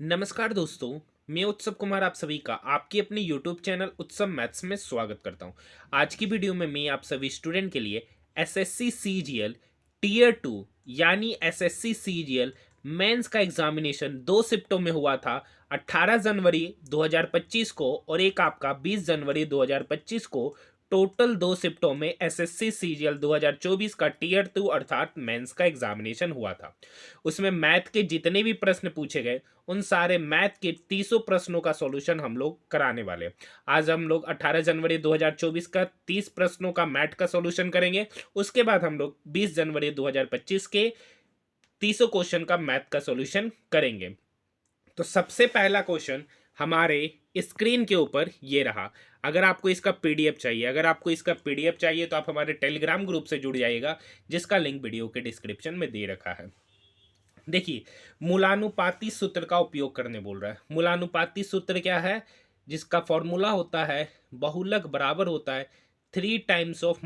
नमस्कार दोस्तों। मैं उत्सव कुमार आप सभी का आपके अपने यूट्यूब चैनल उत्सव मैथ्स में स्वागत करता हूं। आज की वीडियो में मैं आप सभी स्टूडेंट के लिए एसएससी सीजीएल टीयर 2 यानी एसएससी सीजीएल मेंस का एग्जामिनेशन दो शिफ्टों में हुआ था। 18 जनवरी 2025 को और एक आपका 20 जनवरी 2025 को। टोटल दो शिफ्टों में एसएससी सीजीएल 2024 का टीयर 2 अर्थात मेंस का एग्जामिनेशन हुआ था। उसमें मैथ के जितने भी प्रश्न पूछे गए उन सारे मैथ के 30 प्रश्नों का सॉल्यूशन हम लोग कराने वाले हैं। आज हम लोग 18 जनवरी 2024 का 30 प्रश्नों का मैथ का सॉल्यूशन करेंगे। उसके बाद हम लोग 20 जनवरी 2025 के 30 क्वेश्चन का मैथ का सॉल्यूशन करेंगे। तो सबसे पहला क्वेश्चन हमारे स्क्रीन के ऊपर ये रहा। अगर आपको इसका पीडीएफ चाहिए तो आप हमारे टेलीग्राम ग्रुप से जुड़ जाइएगा, जिसका लिंक वीडियो के डिस्क्रिप्शन में दे रखा है। देखिए, मूलानुपाती सूत्र का उपयोग करने बोल रहा है। मूलानुपाती सूत्र क्या है? जिसका फॉर्मूला होता है बहुलक बराबर होता है 3 टाइम्स ऑफ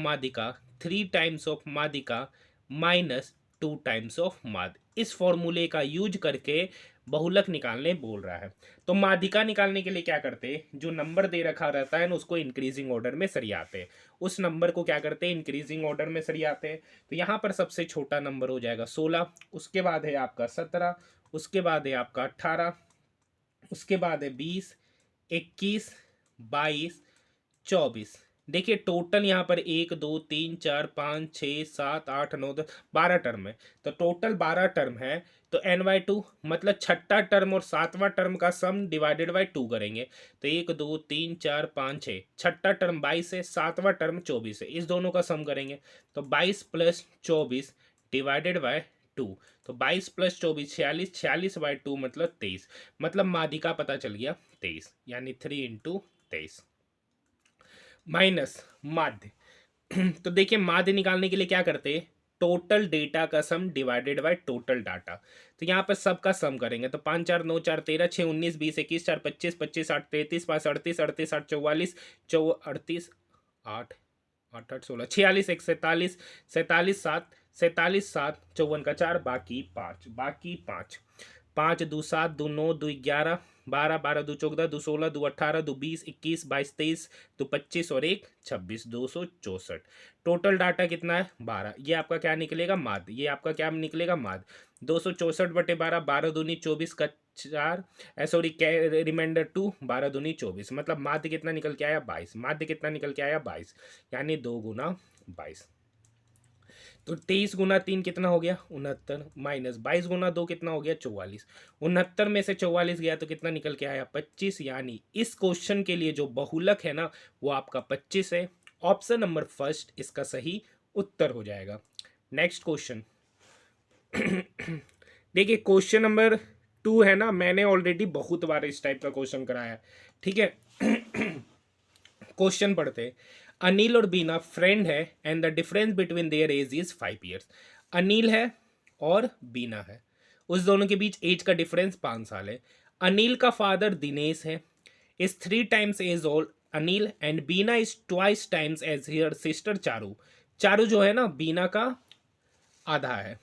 माध्यिका माइनस 2 टाइम्स ऑफ माध्य। इस फॉर्मूले का यूज करके बहुलक निकालने बोल रहा है। तो माध्यिका निकालने के लिए क्या करते हैं, जो नंबर दे रखा रहता है ना उसको इंक्रीजिंग ऑर्डर में सरियाते हैं। उस नंबर को क्या करते हैं, इंक्रीजिंग ऑर्डर में सरियाते हैं। तो यहाँ पर सबसे छोटा नंबर हो जाएगा 16, उसके बाद है आपका 17, उसके बाद है आपका 18, उसके बाद है 20, 21, 22, 24। देखिए टोटल यहाँ पर 1 2 3 4 5 6 7 8 9 10 12 टर्म है। तो टोटल 12 टर्म है। तो n/2 मतलब छठा टर्म और सातवां टर्म का सम डिवाइडेड बाई 2 करेंगे। तो 1 2 3 4 5 6, छठा टर्म 22 है, सातवां टर्म 24 है। इस दोनों का सम करेंगे तो 22 + 24 डिवाइडेड बाय 2। तो 22 + 24 46, 46/2 मतलब 23। मतलब माध्यिका पता चल गया 23, यानी 3 × 23 माइनस माध्य। तो देखिए माध्य निकालने के लिए क्या करते हैं, टोटल डेटा का सम डिवाइडेड बाय टोटल डाटा। तो यहाँ पर सबका सम करेंगे तो 5 4 9 4 13 6 19 20 21 4 25 25 8 33 5 38 38 8 44 38 8 8 8 16 46 1 47 47 7 47 7 54 का 4 बाकी 5 5 2 7 2 9 2 11 12 12 2 14 2 16 2 18 2 20 21 22 23 2 25 और 1 26 264। टोटल डाटा कितना है 12। ये आपका क्या निकलेगा माध्य। ये आपका क्या निकलेगा माध्य। 264/12 12 दूनी 24 का 4 सॉरी रिमाइंडर 2 12 दूनी 24 मतलब माध्य कितना निकल के आया 22। माध्य कितना निकल के आया 22, यानी 2 × 22। तो 23 × 3 कितना हो गया 69, माइनस 22 × 2 कितना हो गया 44। 69 में से 44 गया तो कितना निकल के आया 25। यानी इस क्वेश्चन के लिए जो बहुलक है ना वो आपका 25 है। ऑप्शन नंबर फर्स्ट इसका सही उत्तर हो जाएगा। Next question. देखिए क्वेश्चन नंबर 2 है ना, मैंने ऑलरेडी बहुत बार इस टाइप का क्वेश्चन कराया है। ठीक है। क्वेश्चन पढ़ते हैं। अनिल और बीना फ्रेंड है and the difference between their age is 5 years। Anil है और बीना है, उस दोनों के बीच एज का डिफरेंस 5 साल है। अनिल का फादर दिनेश है, is 3 times age old Anil and Beena is twice times age her sister Charu. Charu जो है ना बीना का आधा है।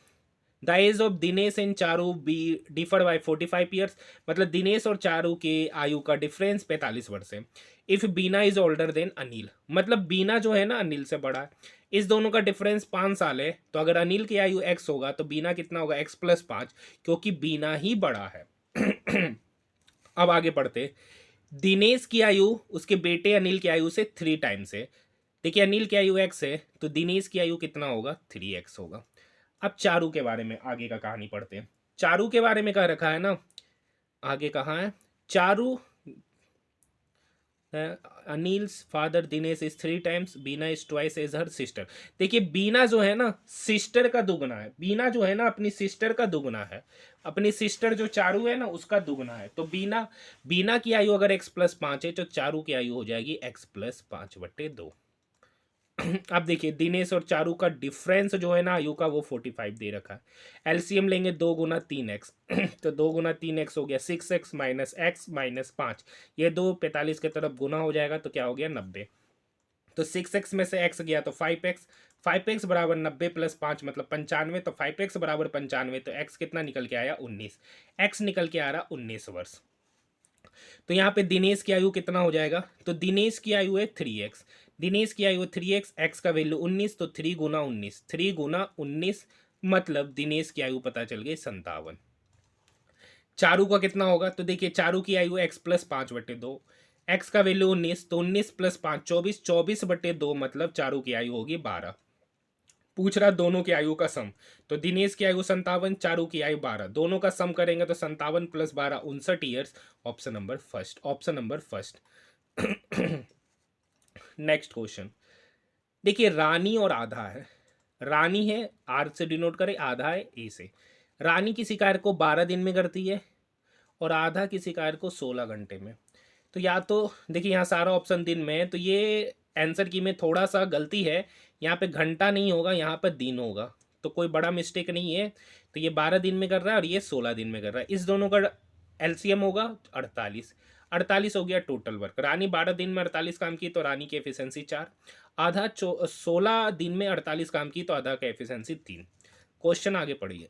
The age of Dinesh and Charu be differ by 45 years। मतलब दिनेश और चारू के आयु का डिफरेंस 45 वर्ष है। If Beena is older than Anil, मतलब बीना जो है ना अनिल से बड़ा है। इस दोनों का डिफरेंस 5 साल है। तो अगर अनिल की आयु x होगा तो बीना कितना होगा x+5, क्योंकि बीना ही बड़ा है। अब आगे बढ़ते। दिनेश की आयु उसके बेटे अनिल की आयु से 3 times है। देखिए अनिल की आयु x है तो दिनेश की आयु कितना होगा 3x होगा। अब चारू के बारे में आगे का कहानी पढ़ते हैं। चारू के बारे में कह रखा है ना, आगे कहाँ है Charu. Anil's father Dinesh is 3 times, Beena is twice age her sister. देखिए बीना जो है ना सिस्टर का दुगना है। बीना जो है ना अपनी सिस्टर का दुगना है। अपनी सिस्टर जो चारू है ना उसका दुगना है। तो बीना बीना की आयु अगर x+5 है तो चारू की आयु हो जाएगी x+5/2। अब देखिए दिनेश और चारू का डिफरेंस जो है ना आयु का वो 45 दे रखा है। एलसीएम लेंगे 2 × 3x। तो 2 × 3x हो गया 6x माइनस x माइनस 5। ये 2 45 के तरफ गुना हो जाएगा तो क्या हो गया 90। तो 6x में से x गया तो 5x, 5x बराबर 90 प्लस 5 मतलब 95, तो 5x बराबर 95, तो x कितना निकल के आया 19, x निकल के आ रहा 19 वर्ष। तो यहाँ पे दिनेश की आयु कितना हो जाएगा, तो दिनेश की आयु है 3x, दिनेश की आयु 3x, x का वैल्यू 19, तो 3 गुना 19, 3 गुना 19 मतलब दिनेश की आयु पता चल गई 57। चारू का कितना होगा, तो देखिए चारू की आयु x प्लस 5/2, x का वैल्यू 19, तो 19 प्लस 5 24, 24/2 मतलब चारू की आयु होगी 12। पूछ रहा दोनों की आयु का सम, तो दिनेश की आयु 57, चारू की आयु 12, दोनों का सम करेंगे तो 57 plus 12 59 years. Option number first, option number first. Next question देखिए, रानी और आधा है, रानी है आर से डिनोट करें, आधा है ए से। रानी किसी कार्य को 12 दिन में करती है और आधा किसी कार्य को 16 घंटे में। तो या तो देखिए यहाँ सारा ऑप्शन दिन में है, तो ये आंसर की में थोड़ा सा गलती है, यहाँ पे घंटा नहीं होगा, यहाँ पर दिन होगा, तो कोई बड़ा मिस्टेक नहीं है। तो ये 12 दिन में कर रहा है और ये 16 दिन में कर रहा है, इस दोनों का एलसीएम होगा 48, 48 हो गया टोटल वर्क। रानी 12 दिन में 48 काम की तो रानी की एफिशिएंसी 4, आधा 16 दिन में 48 काम की तो आधा का एफिशिएंसी 3। क्वेश्चन आगे पढ़िए।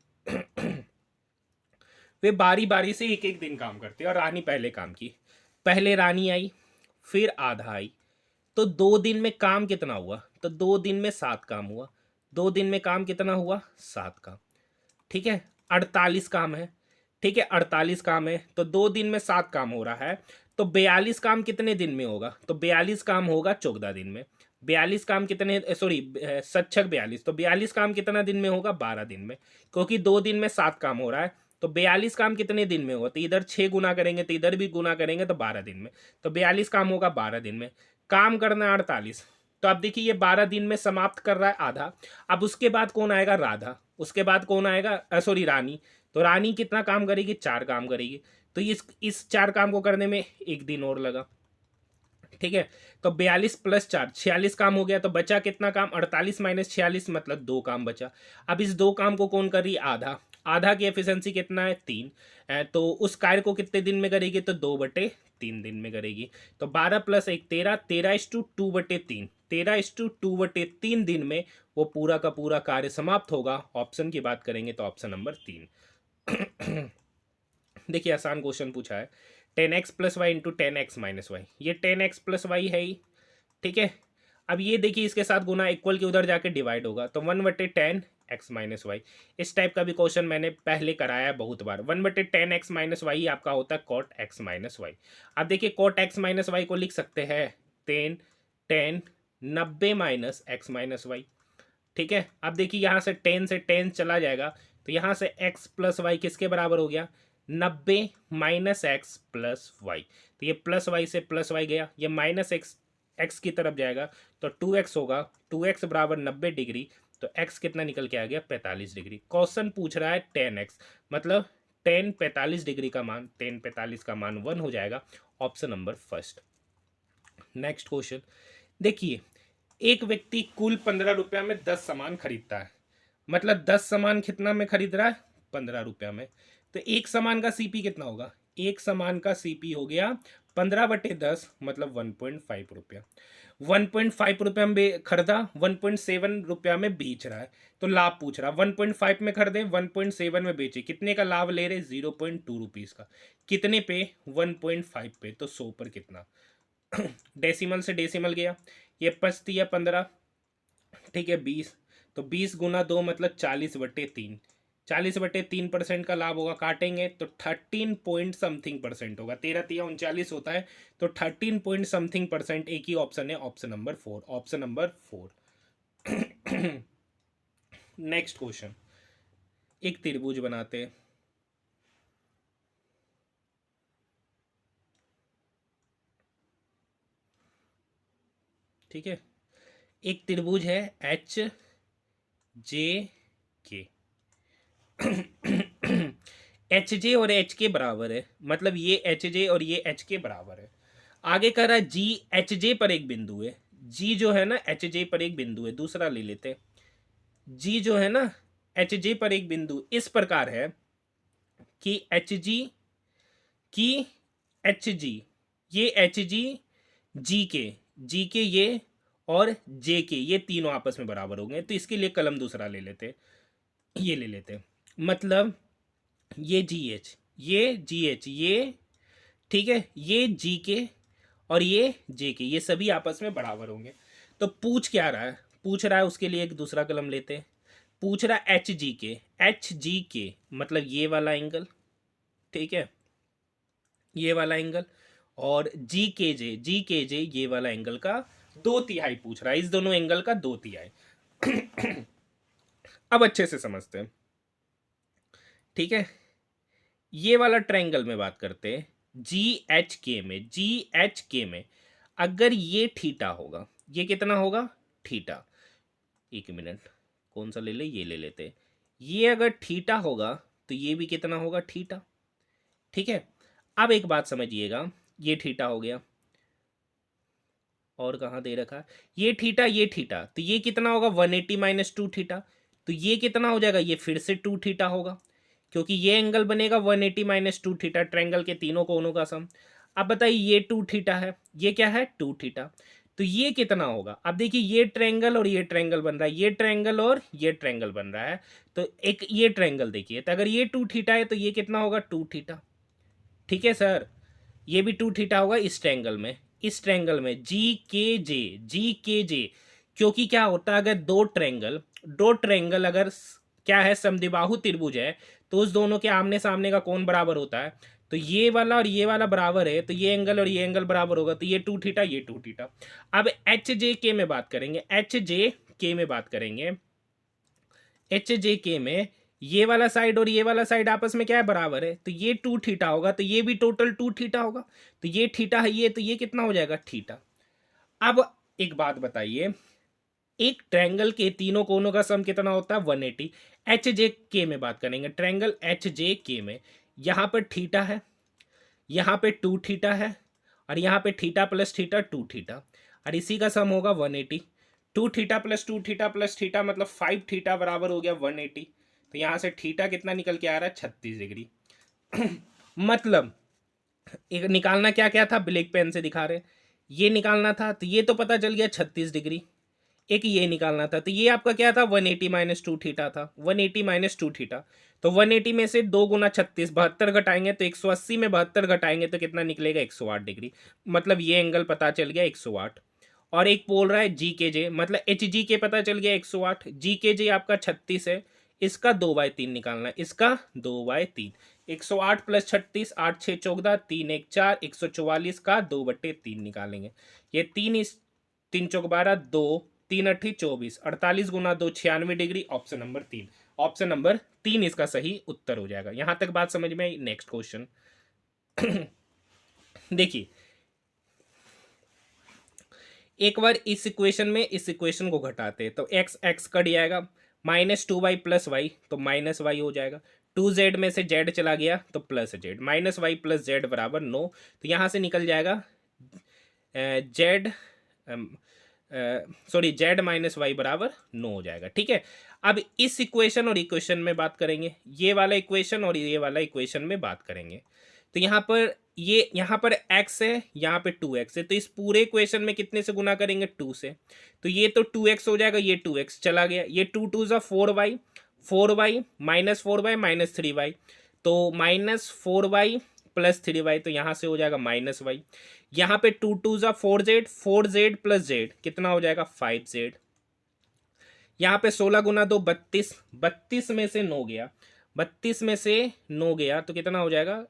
वे बारी बारी से एक एक दिन काम करते और रानी पहले काम की, पहले रानी आई फिर आधा आई, तो 2 दिन में काम कितना हुआ, तो 2 दिन में 7 काम हुआ, 2 दिन में काम कितना हुआ 7 काम, ठीक है। 48 काम है, ठीक है 48 काम है, तो 2 दिन में 7 काम हो रहा है, तो 42 काम कितने दिन में होगा, तो 42 काम होगा 14 दिन में। 42 काम कितने, सॉरी 7×6 = 42, तो 42 काम कितना दिन में होगा 12 दिन में, क्योंकि 2 दिन में 7 काम हो रहा है, तो 42 काम कितने दिन में होगा, तो इधर 6 गुना करेंगे तो इधर भी गुना करेंगे तो 12 दिन में, तो 42 काम होगा 12 दिन में। काम करना है 48, तो अब देखिए ये 12 दिन में समाप्त कर रहा है आधा। अब उसके बाद कौन आएगा, राधा, उसके बाद कौन आएगा, सॉरी रानी, तो रानी कितना काम करेगी 4 काम करेगी, तो इस 4 काम को करने में 1 दिन और लगा, ठीक है। तो 42 प्लस 4 46 काम हो गया, तो बचा कितना काम, 48 माइनस 46 मतलब 2 काम बचा। अब इस 2 काम को कौन कर रही है, आधा, आधा की एफिशिएंसी कितना है 3, तो उस कार्य को कितने दिन में करेगी, तो 2/3 दिन में करेगी। तो 12 प्लस 1 13, 13:2/3, 13:2/3 दिन में वो पूरा का पूरा कार्य समाप्त होगा। ऑप्शन की बात करेंगे तो ऑप्शन नंबर 3। देखिए आसान क्वेश्चन पूछा है, 10x plus Y into 10x-y, ये 10x प्लस वाई है ही, ठीक है। अब ये देखिए इसके साथ गुना इक्वल के उधर जाके डिवाइड होगा, तो 1/10x-y। इस टाइप का भी क्वेश्चन मैंने पहले कराया है बहुत बार। 1/10x-y आपका होता है cot x-y। अब देखिए cot x-y को लिख सकते हैं 10 90 माइनस x-y, ठीक है। अब देखिए यहाँ से 10 से 10 चला जाएगा, तो यहाँ से x प्लस वाई किसके बराबर हो गया, 90 माइनस एक्स प्लस वाई, तो ये प्लस वाई से प्लस वाई गया, ये माइनस एक्स एक्स की तरफ जाएगा, तो 2x होगा, 2x बराबर 90 डिग्री, तो x कितना निकल के आ गया 45 डिग्री। क्वेश्चन पूछ रहा है 10x, मतलब 10 45 डिग्री का मान, 10 45 का मान 1 हो जाएगा। Option number first. Next question देखिए, एक व्यक्ति कुल 15 रुपया में 10 सामान खरीदता है, मतलब 10 सामान कितना में खरीद रहा है 15 रुपया में, तो एक सामान का सीपी कितना होगा, एक सामान का सीपी हो गया 15/10 मतलब 1.5 रुपया। 1.5 रुपया में खरीदा, 1.7 रुपया में बेच रहा है, तो लाभ पूछ रहा है। 1.5 में खरीदे, 1.7 में बेचे, कितने का लाभ ले रहे 0.2 रुपीज़ का, कितने पे 1.5 पे, तो 100 पर कितना। डेसिमल से डेसिमल गया, ये 5×3 = 15, ठीक है 20, तो 20 गुना 2 मतलब 40/3, 40/3% का लाभ होगा, काटेंगे तो 13 पॉइंट समथिंग परसेंट होगा, 13×3 = 39 होता है, तो 13 पॉइंट समथिंग परसेंट एक ही ऑप्शन है, option number 4, option number 4। Next question, एक त्रिभुज बनाते हैं, ठीक है। एक त्रिभुज है एच जे के, एच जे और एच के बराबर है, मतलब ये एच जे और ये एच के बराबर है। आगे कह रहा है जी एच जे पर एक बिंदु है, जी जो है ना एच जे पर एक बिंदु है, दूसरा ले लेते हैं। जी जो है ना एच जे पर एक बिंदु इस प्रकार है कि एच जी की एच जी, ये एच जी जी के ये और जे के, ये तीनों आपस में बराबर हो गए। तो इसके लिए कलम दूसरा ले लेते, ये ले लेते, मतलब ये जी एच, ये जी एच, ये ठीक है, ये जी के और ये जे के, ये सभी आपस में बराबर होंगे। तो पूछ क्या रहा है, पूछ रहा है उसके लिए एक दूसरा कलम लेते हैं। पूछ रहा है एच जी के, एच जी के मतलब ये वाला एंगल, ठीक है, ये वाला एंगल, और जी के जे ये वाला एंगल का 2/3 पूछ रहा है, इस दोनों एंगल का 2/3। अब अच्छे से समझते हैं, ठीक है। ये वाला ट्रायंगल में बात करते हैं, जी एच के में, जी एच के में अगर ये थीटा होगा, ये कितना होगा, थीटा, एक मिनट, कौन सा ले ले, ये ले लेते हैं। ये अगर थीटा होगा तो ये भी कितना होगा, थीटा, ठीक है। अब एक बात समझिएगा, ये थीटा हो गया, और कहाँ दे रखा है, ये थीटा, तो ये कितना होगा, 180 माइनस 2 थीटा, तो ये कितना हो जाएगा, ये फिर से 2 थीटा होगा, क्योंकि ये एंगल बनेगा 180 माइनस 2 थीटा, ट्रायंगल के तीनों कोनों का सम। अब बताइए ये 2 थीटा है, ये क्या है, 2 थीटा, तो ये कितना होगा। अब देखिए ये ट्रायंगल और ये ट्रायंगल बन रहा है, ये ट्रायंगल और ये ट्रायंगल बन रहा है, तो एक ये ट्रायंगल देखिए, तो अगर ये 2 थीटा है तो ये कितना होगा, 2 थीटा, ठीक है सर। ये भी 2 थीटा होगा इस ट्रायंगल में, इस ट्रायंगल में जी के जे, क्योंकि क्या होता है, अगर दो ट्रायंगल अगर क्या है, समद्विबाहु त्रिभुज है, तो उस दोनों के आमने सामने का कोण बराबर होता है। तो ये वाला और ये वाला बराबर है, तो ये एंगल और ये एंगल बराबर होगा, तो ये 2 थीटा, ये 2 थीटा। अब एच जे के में बात करेंगे, एच जे के में बात करेंगे, एच जे के में ये वाला साइड और ये वाला साइड आपस में क्या है, बराबर है, तो ये 2 थीटा होगा, तो ये भी टोटल 2 थीटा होगा, तो ये थीटा है ये, तो ये कितना हो जाएगा, थीटा। अब एक बात बताइए, एक ट्रायंगल के तीनों कोनों का सम कितना होता है, 180। एच जे के में बात करेंगे, ट्रायंगल एच जे के में यहाँ पर थीटा है, यहाँ पे 2 थीटा है, और यहाँ पे थीटा प्लस थीटा 2 थीटा, और इसी का सम होगा 180। 2 theta plus 2 theta plus theta मतलब 5 थीटा बराबर हो गया 180। तो यहाँ से थीटा कितना निकल के आ रहा है, 36 डिग्री। मतलब एक निकालना क्या क्या था, ब्लैक पेन से दिखा रहे, ये निकालना था, तो ये तो पता चल गया 36 डिग्री, एक ये निकालना था, तो ये आपका क्या था, 180 माइनस 2 थीटा था, 180 माइनस 2 थीटा। तो 180 में से 2 गुना 36, 72 घटाएंगे तो 180 में 72 घटाएंगे तो कितना निकलेगा, 108 डिग्री, मतलब ये एंगल पता चल गया 108। और एक बोल रहा है जी के जे, मतलब एच जी के पता चल गया 108, जी के जे आपका 36 है, इसका 2/3 निकालना है, इसका 2/3, 108 प्लस 36, 8 6 14, 3 1 4, 144 का 2/3 निकालेंगे। ये 3 3 चौक 12, 2 3 8 24, 48 गुना 2 96 degree, option number 3, option number 3 इसका सही उत्तर हो जाएगा। यहां तक बात समझ में आई। नेक्स्ट क्वेश्चन देखिए, एक बार इस इक्वेशन में इस इक्वेशन को घटाते हैं, तो एक्स एक्स कट जाएगा, -2y प्लस वाई तो माइनस वाई हो जाएगा, 2z में से z चला गया तो plus z, -y plus z बराबर 9, तो यहाँ से निकल जाएगा z, sorry z minus y बराबर 9 हो जाएगा, ठीक है। अब इस इक्वेशन और इक्वेशन में बात करेंगे, ये वाला इक्वेशन और ये वाला इक्वेशन में बात करेंगे, तो यहाँ पर ये यहाँ पर x है, यहाँ पे 2x है, तो इस पूरे इक्वेशन में कितने से गुना करेंगे, 2 से, तो ये तो 2x हो जाएगा, ये 2x चला गया, ये 2 2 ज़ा 4y, 4y -4y -3y, तो -4y प्लस 3y, तो यहाँ से हो जाएगा -y, यहाँ पे 2 2 ज़ा 4z, 4z प्लस जेड कितना हो जाएगा, 5z, यहाँ पे 16 गुना 2 32, 32 में से 9 गया, 32 में से 9 गया तो कितना हो जाएगा,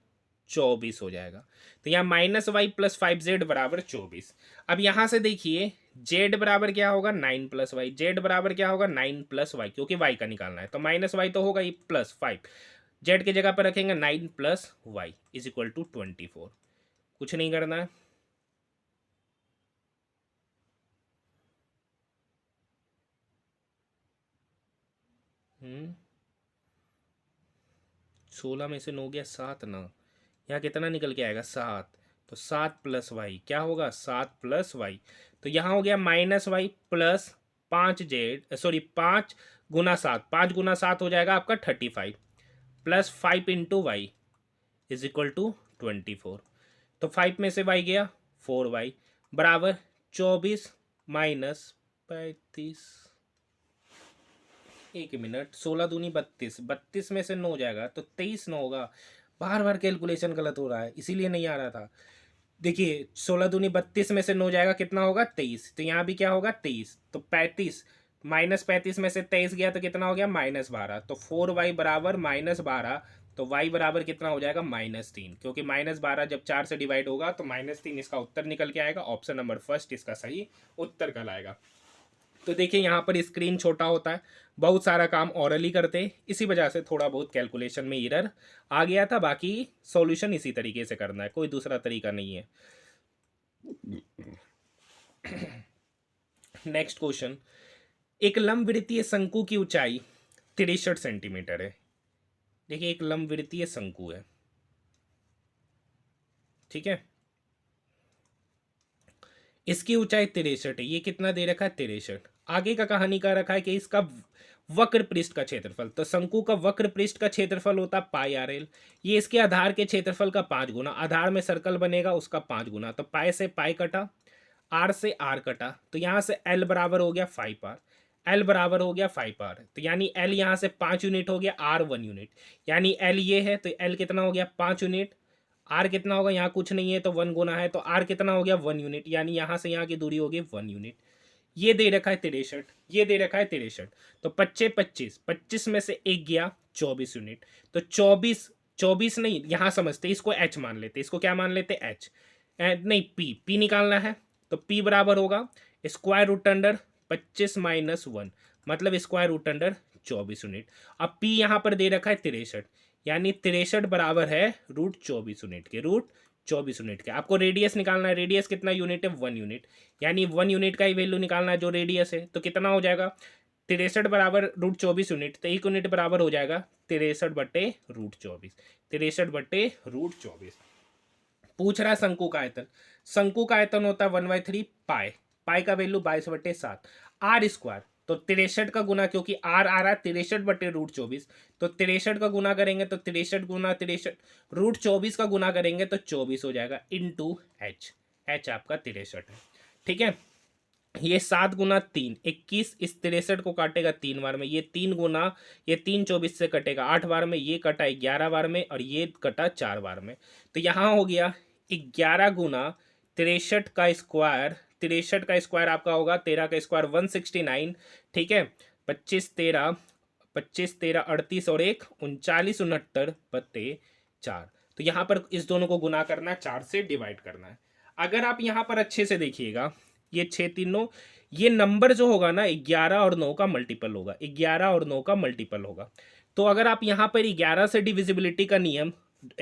24 हो जाएगा, तो यहाँ -y प्लस 5z बराबर 24। अब यहाँ से देखिए z बराबर क्या होगा, 9 प्लस वाई, जेड बराबर क्या होगा, 9 प्लस वाई, क्योंकि y का निकालना है, तो -y तो होगा ही, प्लस 5, जेड की जगह पर रखेंगे 9 plus y is equal to 24, कुछ नहीं करना है। हम्म 16 में से 9 गया 7 ना, यहाँ कितना निकल के आएगा, 7, तो 7 प्लस वाई क्या होगा, 7 प्लस वाई, तो यहाँ हो गया -y प्लस 5z, सॉरी 5 गुना 7, 5 गुना 7 हो जाएगा आपका 35, plus 5 into y is equal to 24, तो 5 में से y गया 4y बराबर 24 -35, 1 मिनट, 16 दूनी 32, 32 में से 9 जाएगा तो 23 9 होगा। बार बार कैलकुलेशन गलत हो रहा है, इसीलिए नहीं आ रहा था। देखिए 16 दूनी 32 में से 9 जाएगा, कितना होगा 23, तो यहाँ भी क्या होगा 23, तो 35, -35 में से 23 गया तो कितना हो गया -12, तो 4y बराबर -12, तो y बराबर कितना हो जाएगा -3, क्योंकि -12 जब 4 से डिवाइड होगा तो -3 इसका उत्तर निकल के आएगा। ऑप्शन नंबर फर्स्ट इसका सही उत्तर कहलाएगा। तो देखिए यहाँ पर स्क्रीन छोटा होता है, बहुत सारा काम ऑरली करते हैं, इसी वजह से थोड़ा बहुत कैलकुलेशन में एरर आ गया था। बाकी सॉल्यूशन इसी तरीके से करना है, कोई दूसरा तरीका नहीं है। नेक्स्ट क्वेश्चन, एक लंबवृत्तीय शंकु की ऊंचाई 63 सेंटीमीटर है। देखिए एक लंबवृत्तीय शंकु है, ठीक है, इसकी ऊंचाई 63 है, ये कितना दे रखा है 63। आगे का कहानी का रखा है कि इसका वक्र पृष्ठ का क्षेत्रफल, तो शंकु का वक्र पृष्ठ का क्षेत्रफल होता है पाई आर एल, ये इसके आधार के क्षेत्रफल का 5 गुना, आधार में सर्कल बनेगा उसका 5 गुना, तो पाई से पाई कटा, आर से आर कटा, तो यहाँ से एल बराबर हो गया 5 आर, एल बराबर हो गया 5 आर, तो यानी एल यहाँ से 5 यूनिट हो गया, आर 1 यूनिट, यानी एल ये है तो एल कितना हो गया 5 यूनिट, आर कितना होगा यहाँ कुछ नहीं है तो 1 गुना है, तो आर कितना हो गया 1 यूनिट, यानी यहाँ से यहाँ की दूरी होगी 1 यूनिट। ये दे रखा है 63, ये दे रखा है 63, तो 25 25 25 में से एक गया 24 यूनिट, तो 24 24 नहीं, यहाँ समझते इसको एच मान लेते, इसको क्या मान लेते एच, नहीं पी निकालना है, तो पी बराबर होगा स्क्वायर रूट अंडर 25 -1, मतलब स्क्वायर रूट अंडर 24 यूनिट। अब पी यहाँ पर दे रखा है 63, यानी 63 बराबर है √24 यूनिट के, √24 यूनिट के। आपको रेडियस निकालना है, रेडियस कितना यूनिट है 1 यूनिट, यानी 1 यूनिट का ही वैल्यू निकालना है जो रेडियस है, तो कितना हो जाएगा 63 बराबर √24 यूनिट, तो 1 यूनिट बराबर हो जाएगा 63/√24, 63/√24। पूछ रहा है शंकु का आयतन, शंकु का आयतन होता है 1/3 पाई, पाई का वैल्यू 22/7, आर स्क्वायर, तो 63 का गुना, क्योंकि आर आ रहा है 63/√24, तो 63 का गुना करेंगे तो 63 गुना 63, √24 का गुना करेंगे तो 24 हो जाएगा, इंटू एच, एच आपका 63 है, ठीक है। ये 7 × 3 21, इस 63 को काटेगा 3 बार में, ये 3 गुना, ये 3 24 से कटेगा 8 बार में, ये कटा 11 बार में, और ये कटा 4 बार में, तो यहाँ हो गया 11 गुना 63 का स्क्वायर, 63 का स्क्वायर आपका होगा 13 का स्क्वायर 169, ठीक है, 25 13 38 और 1 39 69/4, तो यहाँ पर इस दोनों को गुना करना है, 4 से डिवाइड करना है। अगर आप यहाँ पर अच्छे से देखिएगा, ये 6 3 9, ये नंबर जो होगा ना 11 और 9 का मल्टीपल होगा, 11 और 9 का मल्टीपल होगा, तो अगर आप यहाँ पर 11 से डिविजिबिलिटी का नियम,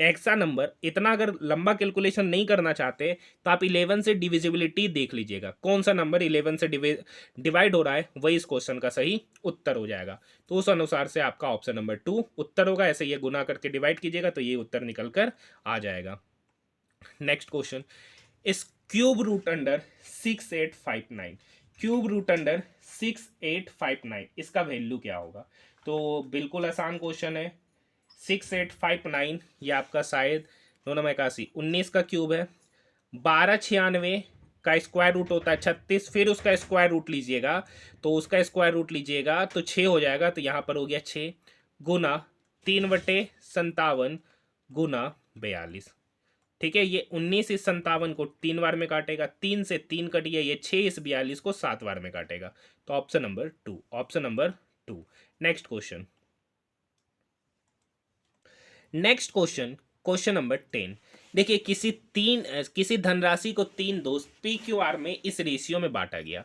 एक्सा नंबर, इतना अगर लंबा कैलकुलेशन नहीं करना चाहते तो आप 11 से डिविजिबिलिटी देख लीजिएगा, कौन सा नंबर 11 से डिवाइड हो रहा है, वही इस क्वेश्चन का सही उत्तर हो जाएगा, तो उस अनुसार से आपका ऑप्शन नंबर 2 उत्तर होगा। ऐसे ये गुना करके डिवाइड कीजिएगा तो ये उत्तर निकल कर आ जाएगा। नेक्स्ट क्वेश्चन, इस cube root under 6859, cube root under 6859, इसका वैल्यू क्या होगा, तो बिल्कुल आसान क्वेश्चन है। 6859 ये आपका शायद 9 × 19 का क्यूब है, 1296 का स्क्वायर रूट होता है 36, फिर उसका स्क्वायर रूट लीजिएगा, तो उसका स्क्वायर रूट लीजिएगा तो 6 हो जाएगा, तो यहाँ पर हो गया 6 गुना 3/57 गुना 42, ठीक है। ये 19 इस 57 को 3 बार में काटेगा, 3 से 3 कट गया, ये 6 इस 42 को 7 बार में काटेगा, तो option number 2, option number 2। Next question, next question, question number 10। देखिए किसी धनराशि को 3 दोस्त पी क्यू आर में इस रेशियो में बांटा गया,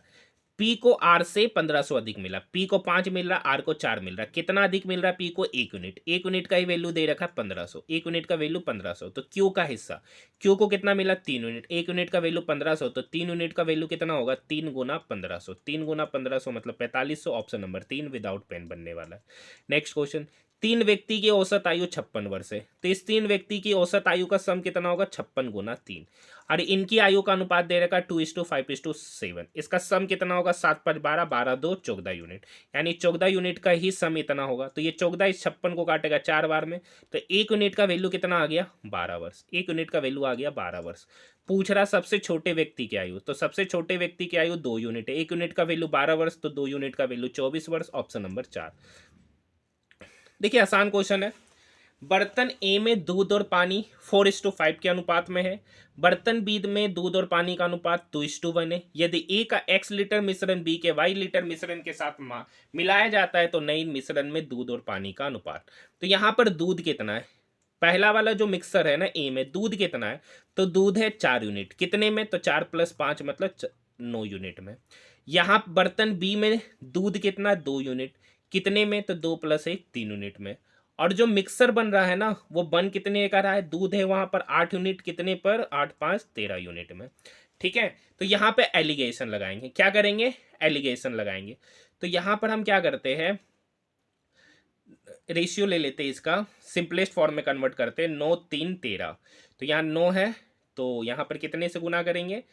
पी को आर से 1500 अधिक मिला, पी को 5 मिल रहा, आर को 4 मिल रहा, कितना अधिक मिल रहा है, पी को 1 यूनिट, 1 यूनिट का ही वैल्यू दे रखा है 1500, 1 यूनिट का वैल्यू 1500, तो क्यू का हिस्सा, क्यू को कितना मिला 3 यूनिट, 1 यूनिट का वैल्यू 1500, तो 3 यूनिट का वैल्यू कितना होगा 3 गुना 1500, 3 गुना 1500 मतलब 4500, ऑप्शन नंबर 3 विदाउट पेन बनने वाला है। नेक्स्ट क्वेश्चन, तीन व्यक्ति की औसत आयु 56 वर्ष है, तो इस तीन व्यक्ति की औसत आयु का सम कितना होगा? 56 गुना 3। और इनकी आयु का अनुपात दे रखा है 2:5:7। इसका सम कितना होगा? 7×5 = 12, 12×2 = 14 यूनिट, यानी 14 यूनिट का ही सम इतना होगा। तो ये 14 इस 56 को काटेगा 4 बार में, तो 1 यूनिट का वैल्यू कितना आ गया? 12 वर्ष। 1 यूनिट का वैल्यू आ गया 12 वर्ष। पूछ रहा सबसे छोटे व्यक्ति की आयु, तो सबसे छोटे व्यक्ति की आयु 2 यूनिट है। 1 यूनिट का वैल्यू 12 वर्ष, तो 2 यूनिट का वैल्यू 24 वर्ष। Option number 4। देखिए आसान क्वेश्चन है। बर्तन ए में दूध और पानी 4:5 के अनुपात में है। बर्तन बी में दूध और पानी का अनुपात 2:1 है। यदि ए का x लीटर मिश्रण बी के y लीटर मिश्रण के साथ मिलाया जाता है तो नई मिश्रण में दूध और पानी का अनुपात। तो यहाँ पर दूध कितना है? पहला वाला जो मिक्सर है ना ए में, दूध कितना है? तो दूध है 4 यूनिट। कितने में? तो 4 + 5 मतलब 9 यूनिट में। यहाँ बर्तन बी में दूध कितना? 2 यूनिट। कितने में? तो 2 + 1 3 यूनिट में। और जो मिक्सर बन रहा है ना, वो बन कितने का रहा है? दूध है वहां पर 8 यूनिट। कितने पर? 8 × 5 = 13 यूनिट में। ठीक है, तो यहाँ पे एलिगेशन लगाएंगे। क्या करेंगे? एलिगेशन लगाएंगे। तो यहाँ पर हम क्या करते हैं, रेशियो ले लेते हैं, इसका सिंपलेस्ट फॉर्म में कन्वर्ट करते हैं। 9 3 13। तो यहाँ 9 है, तो यहाँ पर कितने से गुना करेंगे?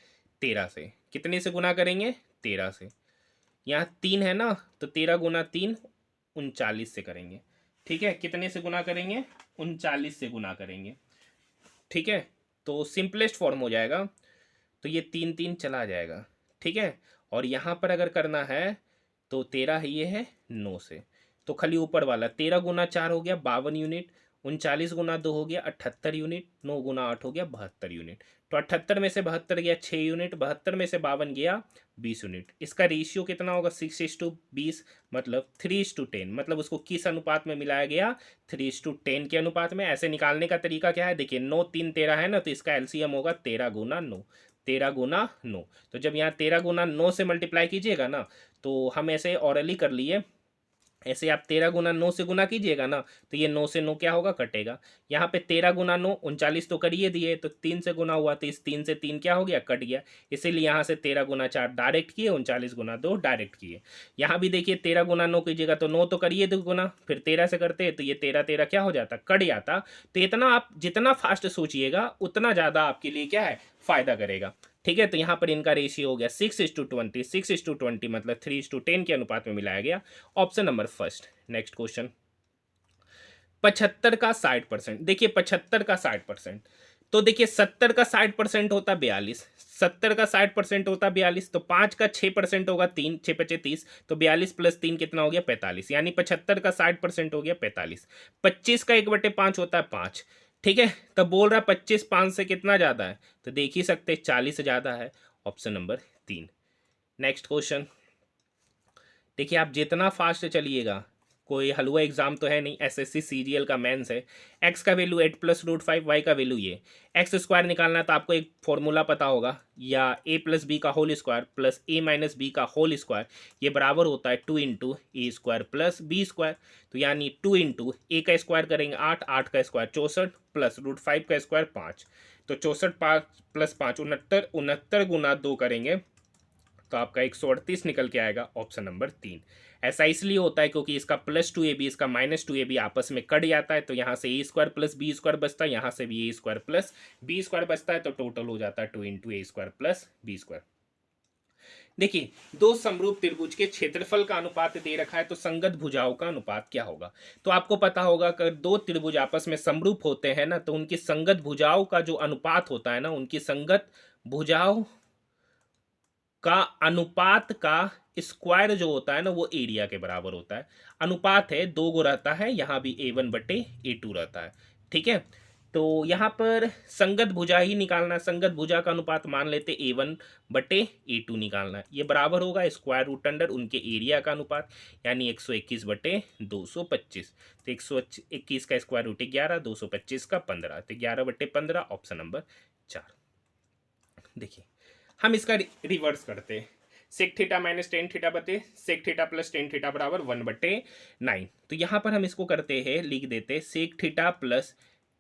13 से। कितने से गुना करेंगे? 13 से। यहाँ 3 है ना, तो 13 × 3 = 39 से करेंगे। ठीक है, कितने से गुना करेंगे? 39 से गुना करेंगे। ठीक है, तो सिंपलेस्ट फॉर्म हो जाएगा। तो ये 3 3 चला जाएगा। ठीक है, और यहाँ पर अगर करना है तो 13 है, ये है 9 से, तो खाली ऊपर वाला 13 × 4 हो गया 52 यूनिट, 39 × 2 हो गया 78 यूनिट, 9 × 8 हो गया 72 यूनिट। तो 78 में से 72 गया 6 यूनिट, 72 में से 52 गया 20 यूनिट। इसका रेशियो कितना होगा? 6:20, मतलब 3:10। मतलब उसको किस अनुपात में मिलाया गया? 3:10 के अनुपात में। ऐसे निकालने का तरीका क्या है? देखिए 9 3 13 है ना, तो इसका एलसीएम होगा 13 × 9। 13 × 9। तो जब यहाँ 13 × 9 से मल्टीप्लाई कीजिएगा ना, तो हम ऐसे ऑरली कर लिए, ऐसे आप 13 × 9 से गुना कीजिएगा ना, तो ये 9 से 9 क्या होगा? कटेगा। यहाँ पे 13 × 9 39 तो करिए दिए, तो 3 से गुना हुआ, तो इस 3 से 3 क्या हो गया? कट गया। इसीलिए यहाँ से 13 × 4 डायरेक्ट किए, 39 × 2 डायरेक्ट किए। यहाँ भी देखिए 13 × 9 कीजिएगा तो 9 तो करिए दो गुना, फिर 13 से करते तो ये 13 13 क्या हो जाता? कट जाता। तो इतना आप जितना फास्ट सोचिएगा उतना ज़्यादा आपके लिए क्या है? फायदा करेगा। ठीक है, तो यहाँ पर इनका रेशियो हो गया 6:20। 6:20 मतलब 3:10 के अनुपात में मिलाया गया। Option number first. Next question, 75 का 60%। देखिए 75 का 60%, तो देखिए 70 का 60% होता 42, 70 का 60% होता 42, तो 5 का 6% होगा 3, 6 × 5 = 30, तो 42 + 3 कितना हो गया? 45, यानी 75 का 60% हो गया 45। 25 का 1/5 होता है 5। ठीक है, तब बोल रहा 25 5 से कितना ज़्यादा है? तो देख ही सकते 40 से ज़्यादा है। Option number 3। नेक्स्ट क्वेश्चन, देखिए आप जितना फास्ट चलिएगा, कोई हलवा एग्जाम तो है नहीं, एसएससी सीजीएल का मेंस है। एक्स का वैल्यू 8 + √5, वाई का वैल्यू ये। एक्स स्क्वायर निकालना है तो आपको एक फॉर्मूला पता होगा, या a + b का whole square plus a - b का होल स्क्वायर, ये बराबर होता है 2 × a² + b²। तो यानी 2 × a का स्क्वायर करेंगे 8, 8 का स्क्वायर 64 प्लस √5 का स्क्वायर 5, तो 64 5 + 5 69, 69 × 2 करेंगे तो आपका 138 निकल के आएगा। Option number 3। ऐसा इसलिए होता है क्योंकि इसका +2ab इसका -2ab आपस में कट जाता है, तो यहाँ से a² + b² बचता है, यहाँ से भी a² + b² बचता है, तो टोटल हो जाता है 2 × a² + b²। देखिए दो समरूप त्रिभुज के क्षेत्रफल का अनुपात दे रखा है, तो संगत भुजाओं का अनुपात क्या होगा? तो आपको पता होगा कि दो त्रिभुज आपस में समरूप होते हैं ना, तो उनकी संगत भुजाओं का जो अनुपात होता है ना, उनकी संगत भुजाओं का अनुपात का स्क्वायर जो होता है ना, वो एरिया के बराबर होता है। अनुपात है 2 गो रहता है, यहाँ भी a1/a2 रहता है। ठीक है, तो यहाँ पर संगत भुजा ही निकालना है। संगत भुजा का अनुपात मान लेते a1/a2 निकालना है। ये बराबर होगा स्क्वायर रूट अंडर उनके एरिया का अनुपात, यानी 121/225। तो 121 का स्क्वायर रूट 11, 225 का 15, तो 11/15। Option number 4। देखिए हम इसका रिवर्स करते हैं। Sec theta minus tan theta बटे sec theta plus tan theta बराबर 1/9। तो यहाँ पर हम इसको करते हैं, लिख देते sec theta plus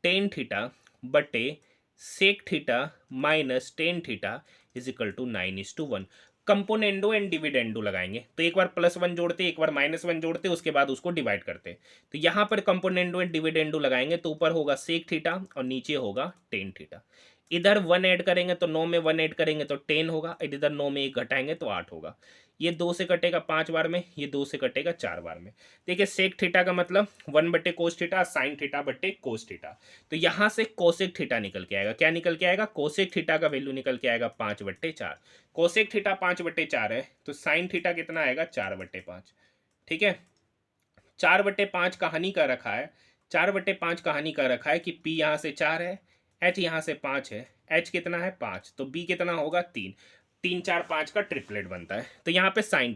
tan theta बटे sec theta minus tan theta = 9:1। Componendo and dividendo लगाएंगे। तो एक बार +1 जोड़ते, एक बार -1 जोड़ते, उसके बाद उसको डिवाइड करते। तो यहाँ पर कंपोनेंडो एंड डिविडेंडो लगाएंगे तो ऊपर होगा सेक थीटा और नीचे होगा टेन थीटा। इधर 1 ऐड करेंगे तो 9 में 1 ऐड करेंगे तो 10 होगा, इधर 9 में 1 घटाएंगे तो 8 होगा। ये 2 से कटेगा 5 बार में, ये 2 से कटेगा 4 बार में। देखिए सेक थीटा का मतलब 1/कोस थीटा, साइन थीटा बटे कोस थीटा। तो यहाँ से कोसेक थीटा निकल के आएगा। क्या निकल के आएगा? कोसेक थीटा का वैल्यू निकल के आएगा 5/4। कोसेक थीटा 5/4 है तो साइन थीटा कितना आएगा? 4/5। ठीक है, 4/5 कहानी का रखा है, 4/5 कहानी का रखा है कि पी यहाँ से 4 है, एच यहाँ से 5 है, एच कितना है? 5, तो बी कितना होगा? 3। 3 4 5 का ट्रिपलेट बनता है। तो यहाँ पे साइन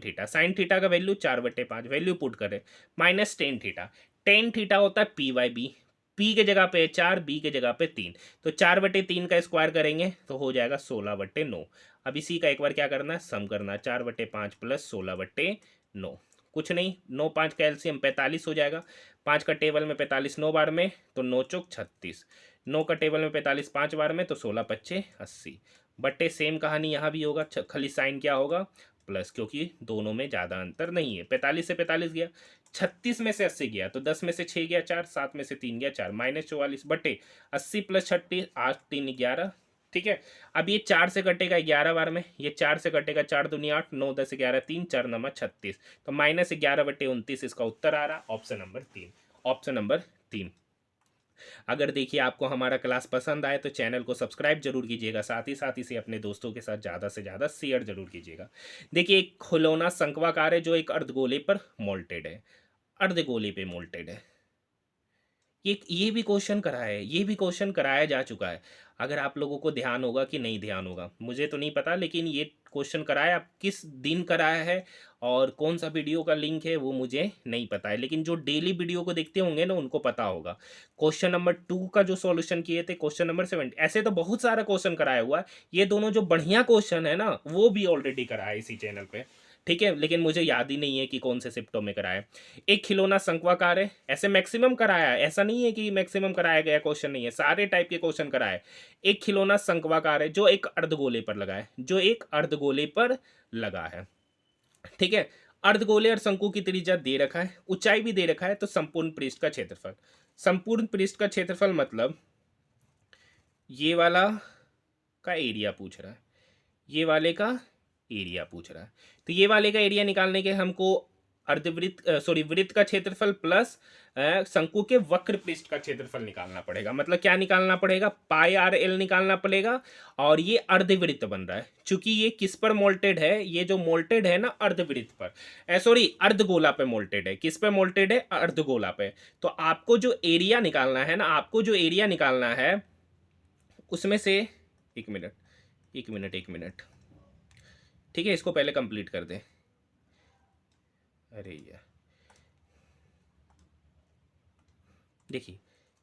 थीटा का वैल्यू 4/5, वैल्यू पुट करें, minus tan theta. Tan theta होता है P/B, पी के जगह पे 4, बी के जगह पे 3। तो 4/3 का स्क्वायर करेंगे तो हो जाएगा 16/9। अब इसी का एक बार क्या करना है? सम करना है। 4/5 प्लस 16/9, कुछ नहीं, 9 5 का एलसीएम 45 हो जाएगा। 5 का टेबल में 45 9 बार में तो 9 चौक 36, 9 का टेबल में 45 5 बार में तो 16 पच्चे 80 बट्टे। सेम कहानी यहाँ भी होगा, खाली साइन क्या होगा? प्लस, क्योंकि दोनों में ज़्यादा अंतर नहीं है। 45 से 45 गया, 36 में से 80 गया तो 10 में से 6 गया 4, 7 में से 3 गया 4, -44 बटे 80 + 36, 8 3 11। ठीक है, अब ये 4 से कटेगा 11 बार में, ये 4 से कटेगा, 4 दूनी 8, 9 10 11 3, 4 9 36, तो -11/29 इसका उत्तर आ रहा, ऑप्शन नंबर 3। Option number 3। अगर देखिए आपको हमारा क्लास पसंद आए तो चैनल को सब्सक्राइब जरूर कीजिएगा, साथ ही साथ इसे अपने दोस्तों के साथ ज़्यादा से ज़्यादा शेयर जरूर कीजिएगा। देखिए एक खिलौना शंक्वाकार है जो एक अर्धगोले पर मोल्टेड है, अर्धगोले पे मोल्टेड है। ये भी क्वेश्चन कराया है, ये भी क्वेश्चन कराया जा चुका है। अगर आप लोगों को ध्यान होगा कि नहीं ध्यान होगा मुझे तो नहीं पता, लेकिन ये क्वेश्चन कराया, अब किस दिन कराया है और कौन सा वीडियो का लिंक है वो मुझे नहीं पता है, लेकिन जो डेली वीडियो को देखते होंगे ना उनको पता होगा। क्वेश्चन नंबर 2 का जो सॉल्यूशन किए थे, क्वेश्चन नंबर 7, ऐसे तो बहुत सारा क्वेश्चन कराया हुआ है। ये दोनों जो बढ़िया क्वेश्चन है ना वो भी ऑलरेडी कराया है इसी चैनल पे। ठीक है, लेकिन मुझे याद ही नहीं है कि कौन से शिफ्टों में कराया है। एक खिलौना शंक्वाकार है, ऐसे मैक्सिमम कराया है, ऐसा नहीं है कि मैक्सिमम कराया गया क्वेश्चन नहीं है, सारे टाइप के क्वेश्चन कराए। एक खिलौना शंक्वाकार है जो एक अर्धगोले पर लगा है, जो एक अर्धगोले पर लगा है। ठीक है, अर्धगोले और शंकु की त्रिज्या दे रखा है, ऊंचाई भी दे रखा है, तो संपूर्ण पृष्ठ का क्षेत्रफल, संपूर्ण पृष्ठ का क्षेत्रफल मतलब ये वाला का एरिया पूछ रहा है, ये वाले का एरिया पूछ रहा है। तो ये वाले का एरिया निकालने के हमको अर्धवृत्त सॉरी वृत्त का क्षेत्रफल प्लस शंकु के वक्र पृष्ठ का क्षेत्रफल निकालना पड़ेगा। मतलब क्या निकालना पड़ेगा? πr/l निकालना पड़ेगा। और ये अर्धवृत्त बन रहा है, चूंकि ये किस पर मोल्टेड है? ये जो मोल्टेड है ना अर्धवृत्त पर, सॉरी अर्धगोला पे मोल्टेड है। किस पे मोल्टेड है? अर्धगोला पे। तो आपको जो एरिया निकालना है ना, आपको जो एरिया निकालना है उसमें से, एक मिनट एक मिनट एक मिनट, ठीक है, इसको पहले कंप्लीट कर दें। अरे यार, देखिए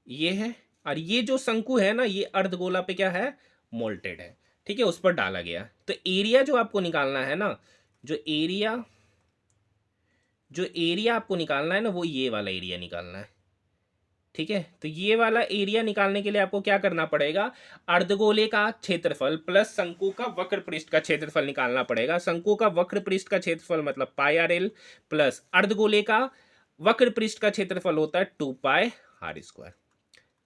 ये है, और ये जो शंकु है ना ये अर्धगोला पे क्या है? मोल्टेड है। ठीक है, उस पर डाला गया। तो एरिया जो आपको निकालना है ना, जो एरिया जो एरिया आपको निकालना है ना वो ये वाला एरिया निकालना है। ठीक है, तो ये वाला एरिया निकालने के लिए आपको क्या करना पड़ेगा? अर्धगोले का क्षेत्रफल प्लस शंकु का वक्र पृष्ठ का क्षेत्रफल निकालना पड़ेगा। शंकु का वक्र पृष्ठ का क्षेत्रफल मतलब πr/l प्लस अर्धगोले का वक्र पृष्ठ का क्षेत्रफल होता है 2πr²।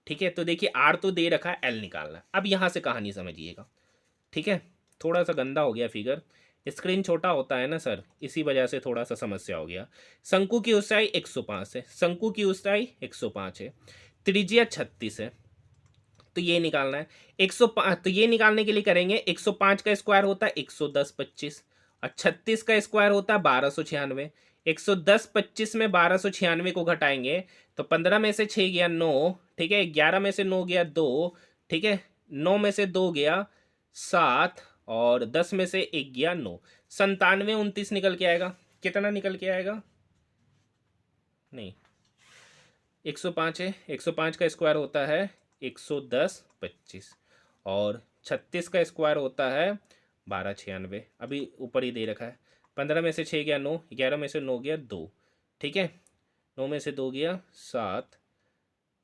ठीक है, तो देखिए आर तो दे रखा है, एल निकालना है। अब यहां से कहानी समझिएगा। ठीक है, थोड़ा सा गंदा हो गया फिगर, स्क्रीन छोटा होता है ना सर, इसी वजह से थोड़ा सा समस्या हो गया। शंकु की ऊंचाई 105 है, शंकु की ऊंचाई 105 है, त्रिज्या 36 है, तो ये निकालना है 105। तो ये निकालने के लिए करेंगे, 105 का स्क्वायर होता है 110 25, और 36 का स्क्वायर होता है 1296। 110 25 में 1296 को घटाएंगे तो 15 में से 6 गया 9, ठीक है, 11 में से 9 गया 2, ठीक है, 9 में से 2 गया 7, और 10 में से 1 गया 9, 97 29 निकल के आएगा। कितना निकल के आएगा? नहीं, 105 है, 105 का स्क्वायर होता है 110 25, और 36 का स्क्वायर होता है 1296, अभी ऊपर ही दे रखा है। 15 में से 6 गया 9, 11 में से 9 गया 2, ठीक है, 9 में से 2 गया 7,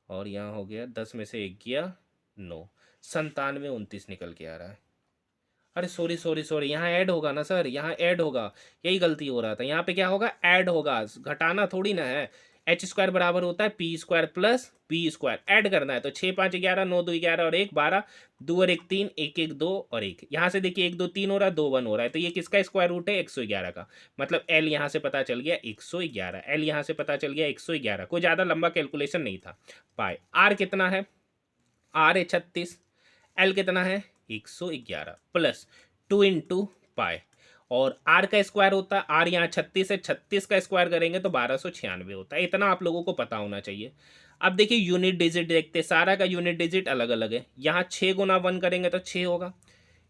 और यहाँ हो गया 10 में से 1 गया 9, 97 29 निकल के आ रहा है। अरे सॉरी सॉरी सॉरी, यहाँ ऐड होगा ना सर, यहाँ ऐड होगा, यही गलती हो रहा था। यहाँ पे क्या होगा, ऐड होगा, घटाना थोड़ी ना है। एच स्क्वायर बराबर होता है p square plus b square, add करना है। तो 6 5 11, 9 2 11 और 1 12, 2 और 1 3, 1 1 2 और 1, यहाँ से देखिए 1 2 3 हो रहा है, 2 1 हो रहा है, तो ये किसका स्क्वायर रूट है, 111 का। मतलब एल यहाँ से पता चल गया 111, एल यहाँ से पता चल गया 111। कोई ज़्यादा लंबा कैलकुलेशन नहीं था। पाए आर कितना है, आर है 36, एल कितना है 111 प्लस 2 इंटू पाए, और आर का स्क्वायर होता है, आर यहाँ 36 है, 36 का स्क्वायर करेंगे तो 1296 होता है। इतना आप लोगों को पता होना चाहिए। अब देखिए यूनिट डिजिट देखते, सारा का यूनिट डिजिट अलग अलग है। यहाँ 6 गुना 1 करेंगे तो 6 होगा,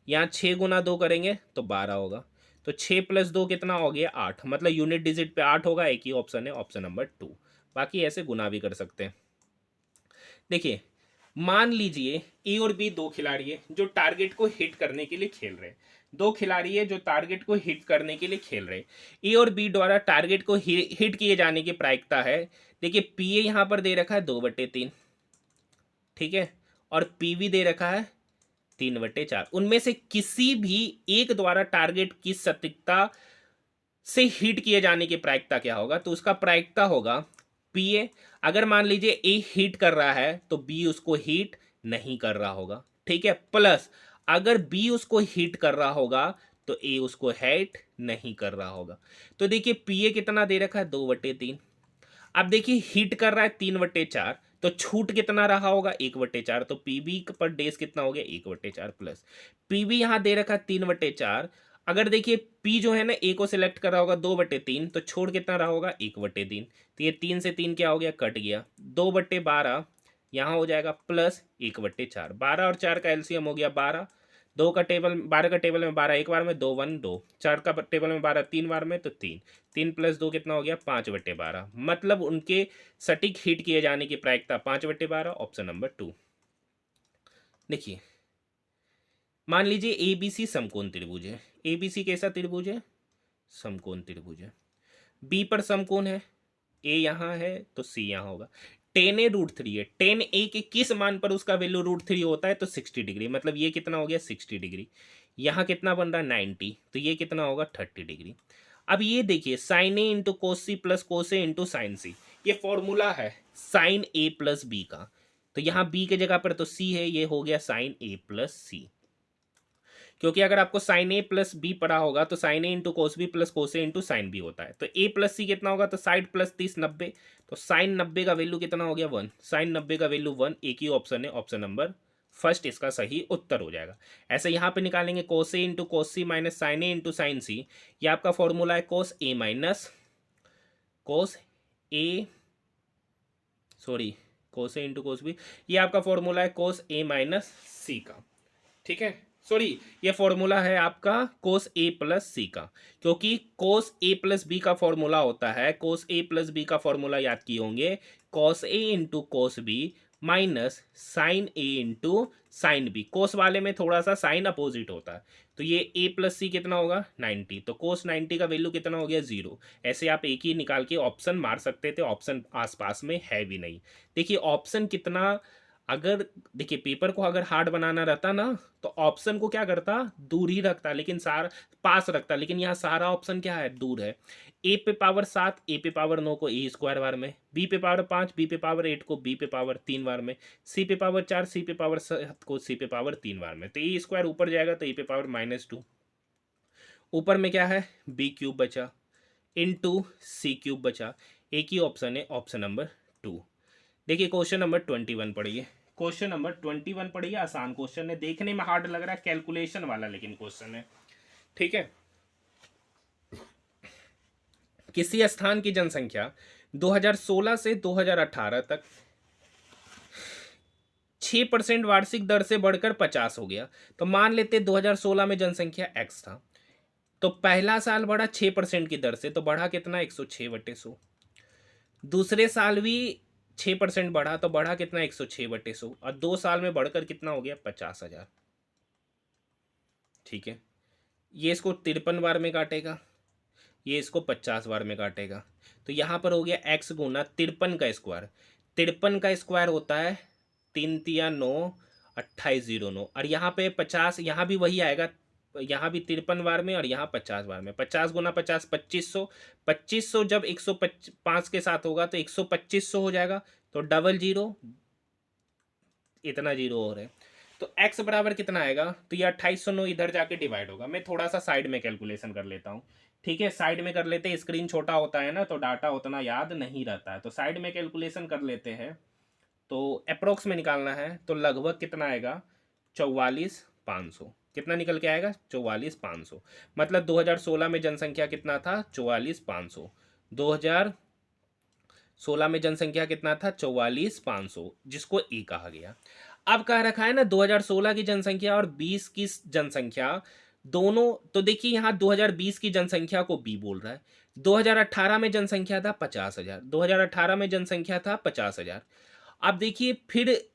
यहाँ 6 गुना 2 करेंगे तो 12 होगा। तो 6 प्लस 2 कितना हो गया 8, मतलब यूनिट डिजिट पे 8 होगा। एक ही ऑप्शन है, ऑप्शन नंबर 2। बाकी ऐसे गुना भी कर सकते हैं। देखिए मान लीजिए ए और बी दो खिलाड़ी है जो टारगेट को हिट करने के लिए खेल रहे हैं। दो खिलाड़ी है जो टारगेट को हिट करने के लिए खेल रहे हैं। ए और बी द्वारा टारगेट को हिट किए जाने की प्रायिकता है, देखिए पी ए यहां पर दे रखा है 2/3, ठीक है, और पी भी दे रखा है 3/4। उनमें से किसी भी एक द्वारा टारगेट की सटीकता से हिट किए जाने की प्रायिकता क्या होगा, तो उसका प्रायिकता होगा पी ए। अगर मान लीजिए ए हिट कर रहा है तो बी उसको हिट नहीं कर रहा होगा, ठीक है, प्लस अगर बी उसको हिट कर रहा होगा तो ए उसको हिट नहीं कर रहा होगा। तो देखिए पी ए कितना दे रखा है 2/3, अब देखिए हिट कर रहा है 3/4, तो छूट कितना रहा होगा 1/4, तो पीबी पर डेज कितना हो गया 1/4 प्लस पीबी यहां दे रखा 3/4। अगर देखिए पी जो है ना ए को सिलेक्ट कर रहा होगा 2/3, तो छोड़ कितना रहा होगा 1/3, तो ये 3 से 3 क्या हो गया कट गया, 2/12 यहाँ हो जाएगा प्लस 1/4। 12 और 4 का एलसीएम हो गया 12, 2 का टेबल 12 का टेबल में 12 एक बार में, 2 1 2, 4 का टेबल में 12 3 बार में, तो 3, 3 प्लस 2 कितना हो गया 5/12। मतलब उनके सटीक हिट किए जाने की प्रायिकता 5/12, ऑप्शन नंबर 2। देखिए मान लीजिए ए बी सी समकोण त्रिभुज है, ए बी सी कैसा त्रिभुज है, समकोण त्रिभुज है। बी पर समकोण है, ए यहाँ है तो सी यहाँ होगा। टेन ए √3 है, टेन ए के किस मान पर उसका वैल्यू √3 होता है, तो 60 डिग्री, मतलब ये कितना हो गया 60 डिग्री। यहाँ कितना बन रहा है 90, तो ये कितना होगा 30 डिग्री। अब ये देखिए sine A into cos C plus cos A into sine C, ये फॉर्मूला है साइन ए प्लस बी का। तो यहाँ बी के जगह पर तो सी है, ये हो गया साइन ए प्लस सी। क्योंकि अगर आपको साइन ए प्लस बी पढ़ा होगा तो sine A into cos B plus cos A into sine B होता है। तो ए प्लस सी कितना होगा, तो साइड प्लस 30 90, तो साइन 90 का वैल्यू कितना हो गया 1, साइन 90 का वैल्यू 1। एक ही ऑप्शन है, ऑप्शन नंबर फर्स्ट इसका सही उत्तर हो जाएगा। ऐसे यहाँ पे निकालेंगे कोस A into cos C minus sine A into sine C, ये आपका फॉर्मूला है cos A minus cos A, sorry cos A into cos B, ये आपका फॉर्मूला है कोस ए माइनस सी का, ठीक है, सॉरी ये फॉर्मूला है आपका कोस ए प्लस सी का। क्योंकि कोस ए प्लस बी का फॉर्मूला होता है, कोस ए प्लस बी का फॉर्मूला याद किए होंगे, cos A into cos B minus sine A into sine B. Cos वाले में थोड़ा सा साइन अपोजिट होता है, तो ये ए प्लस सी कितना होगा 90, तो कोस 90 का वैल्यू कितना हो गया 0। ऐसे आप एक ही निकाल के ऑप्शन मार सकते थे, ऑप्शन आसपास में है भी नहीं। देखिए ऑप्शन कितना, अगर देखिए पेपर को अगर हार्ड बनाना रहता ना तो ऑप्शन को क्या करता दूर ही रखता, लेकिन सारा पास रखता, लेकिन यहाँ सारा ऑप्शन क्या है दूर है। ए पे पावर 7 ए पे पावर 9 को ए स्क्वायर बार में, बी पे पावर 5 बी पे पावर 8 को बी पे पावर 3 बार में, सी पे पावर 4 सी पे पावर 7 को सी पे पावर 3 बार में। तो ए स्क्वायर ऊपर जाएगा तो ए पे पावर -2, ऊपर में क्या है बी क्यूब बचा इंटू सी क्यूब बचा। एक ही ऑप्शन है, ऑप्शन नंबर 2। देखिए क्वेश्चन नंबर 21 पढ़िए, क्वेश्चन नंबर 21 पढ़िए। आसान क्वेश्चन है, देखने में हार्ड लग रहा है, कैलकुलेशन वाला लेकिन क्वेश्चन है, ठीक है। किसी स्थान की जनसंख्या 2016 से 2018 तक 6% वार्षिक दर से बढ़कर 50 हो गया। तो मान लेते 2016 में जनसंख्या x था, तो पहला साल बढ़ा 6% की दर से, तो बढ़ा कितना 106/100। दूसरे साल भी 6% बढ़ा, तो बढ़ा कितना 106/100, और 2 साल में बढ़कर कितना हो गया 50,000, ठीक है। ये इसको 53 बार में काटेगा, ये इसको 50 बार में काटेगा, तो यहाँ पर हो गया x गुना 53 का स्क्वायर। 53 का स्क्वायर होता है 3 3 9 2809, और यहाँ पे 50, यहाँ भी वही आएगा यहाँ भी 53 बार में और यहाँ 50 बार में। 50 गुना 50 2500, 2500 जब 105 के साथ होगा तो 125 हो जाएगा। तो डबल जीरो, इतना जीरो हो रहा है। तो x बराबर कितना आएगा, तो ये 2809 इधर जाके डिवाइड होगा। मैं थोड़ा सा साइड में कैलकुलेशन कर लेता हूँ। ठीक है, साइड में कर लेते हैं, स्क्रीन छोटा होता है ना तो डाटा उतना याद नहीं रहता है, तो साइड में कैलकुलेशन कर लेते हैं। तो अप्रोक्स में निकालना है तो लगभग कितना आएगा, 44,500। कितना निकल के आएगा, 44,500। मतलब 2016 में जनसंख्या कितना था, 44,500। 2016 में जनसंख्या कितना था, 44,500, जिसको ए कहा गया। अब कह रखा है ना 2016 की जनसंख्या और 20 की जनसंख्या दोनों, तो देखिए यहाँ 2020 की जनसंख्या को बी बोल रहा है। 2018 में जनसंख्या था 50,000, 2018 में जनसंख्या था 50,000। अब देखिए फिर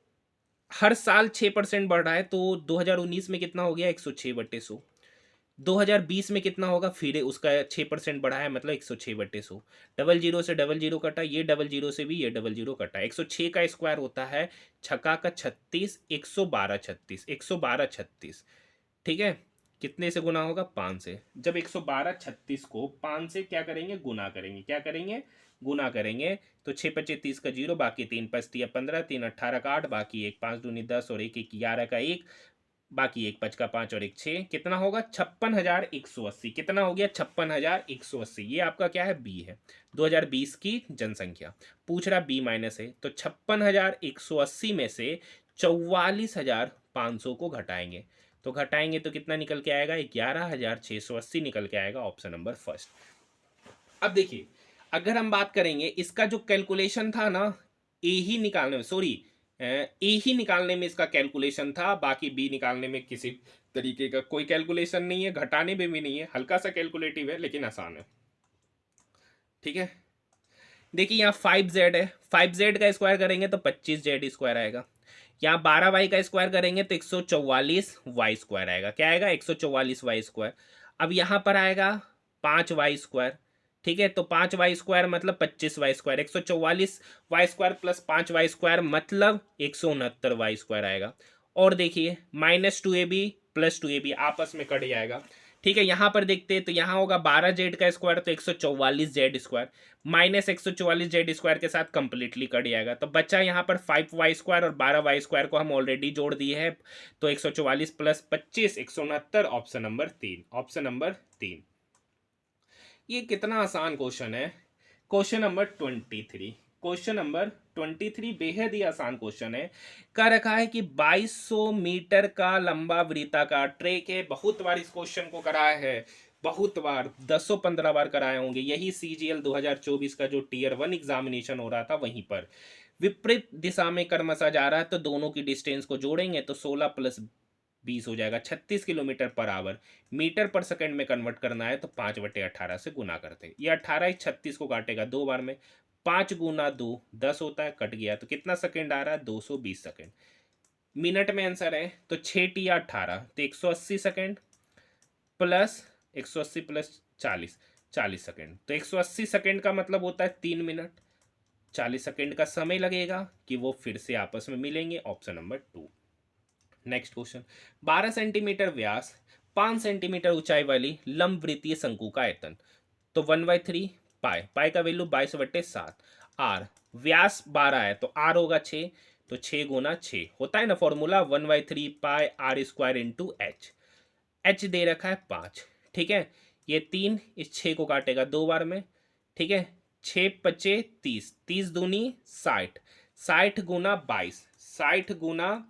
हर साल 6% बढ़ रहा है, तो 2019 में कितना हो गया, 106/100। 2020 में कितना होगा, फिर उसका 6% बढ़ा है, मतलब 106/100। डबल जीरो से डबल जीरो कटा, ये डबल जीरो से भी ये डबल जीरो कटा। 106 का स्क्वायर होता है छक्का का 36, 112 36, 112 36। ठीक है, कितने से गुना होगा, 5 से। जब 112 36 को 5 से क्या करेंगे, गुना करेंगे, क्या करेंगे, गुना करेंगे। तो 6×25 का 0, बाकी 3×5=15, 3×18 का 8, बाकी 1 5×2 10 और 1 11 का 1, बाकी 1 5 का 5 और 1 6, कितना होगा, 56,180। कितना हो गया, 56,180। ये आपका क्या है, बी है। 2020 की जनसंख्या पूछ रहा, बी माइनस है, तो 56,180 में से 44,500 को घटाएंगे। तो घटाएंगे तो कितना निकल के आएगा, 11,680 निकल के आएगा। Option number first. अब देखिए, अगर हम बात करेंगे इसका जो कैलकुलेशन था ना, ए ही निकालने में, सॉरी, ए ही निकालने में इसका कैलकुलेशन था, बाकी बी निकालने में किसी तरीके का कोई कैलकुलेशन नहीं है, घटाने में भी नहीं है, हल्का सा कैलकुलेटिव है लेकिन आसान है। ठीक है, देखिए यहाँ 5z है, 5z का स्क्वायर करेंगे तो 25z स्क्वायर आएगा। यहाँ 12y का स्क्वायर करेंगे तो 144y स्क्वायर आएगा। क्या आएगा, 144y स्क्वायर। अब यहाँ पर आएगा 5y स्क्वायर। ठीक है, तो 5y स्क्वायर मतलब 25y square, 144y square plus 5y square मतलब 169y स्क्वायर आएगा। और देखिए -2ab प्लस 2ab आपस में कट जाएगा। ठीक है, यहाँ पर देखते हैं तो यहाँ होगा 12z का स्क्वायर तो 144z square, minus 144z square के साथ कंप्लीटली कट जाएगा। तो बचा यहाँ पर 5y स्क्वायर और 12y स्क्वायर को हम ऑलरेडी जोड़ दिए हैं, तो 144 plus 25 169। Option number 3, option number 3। ये कितना आसान क्वेश्चन है। क्वेश्चन नंबर 23, क्वेश्चन नंबर 23 बेहद ही आसान क्वेश्चन है। कह रखा है कि 2200 मीटर का लंबा वृत्ताकार ट्रैक है। बहुत बार इस क्वेश्चन को कराया है, बहुत बार, 10-15 बार कराए होंगे। यही CGL 2024 का जो Tier 1 एग्जामिनेशन हो रहा था वहीं पर विपरीत दिशा में क्रमशः जा रहा है, तो दोनों की डिस्टेंस को जोड़ेंगे तो 16 + 20 हो जाएगा, 36 किलोमीटर पर आवर। मीटर पर सेकंड में कन्वर्ट करना है तो 5/18 से गुना करते हैं। ये 18 36 को काटेगा 2 बार में, 5 गुना 2 10 होता है, कट गया तो कितना सेकंड आ रहा है, 220 सेकंड। मिनट में आंसर है तो 6×18 तो 180 सेकंड, प्लस 180 प्लस 40 40 सेकंड। तो 180 सेकंड का मतलब होता है 3 मिनट। 40 सेकंड का समय लगेगा कि वो फिर से आपस में मिलेंगे। Option number 2। Next question, 12 centimetre व्यास, 5 सेंटीमीटर ऊंचाई वाली लंबवृत्तीय शंकु का आयतन, तो 1/3 पाई, पाई का वैल्यू 22/7। आर, व्यास 12 है तो आर होगा 6, तो 6 गुना 6 होता है ना formula, 1/3 pi r square into h. H दे रखा है 5। ठीक है, ये 3 इस 6 को काटेगा 2 बार में। ठीक है, 6×5 30, 30 दूनी 60, 60 गुना 22, 60 गुना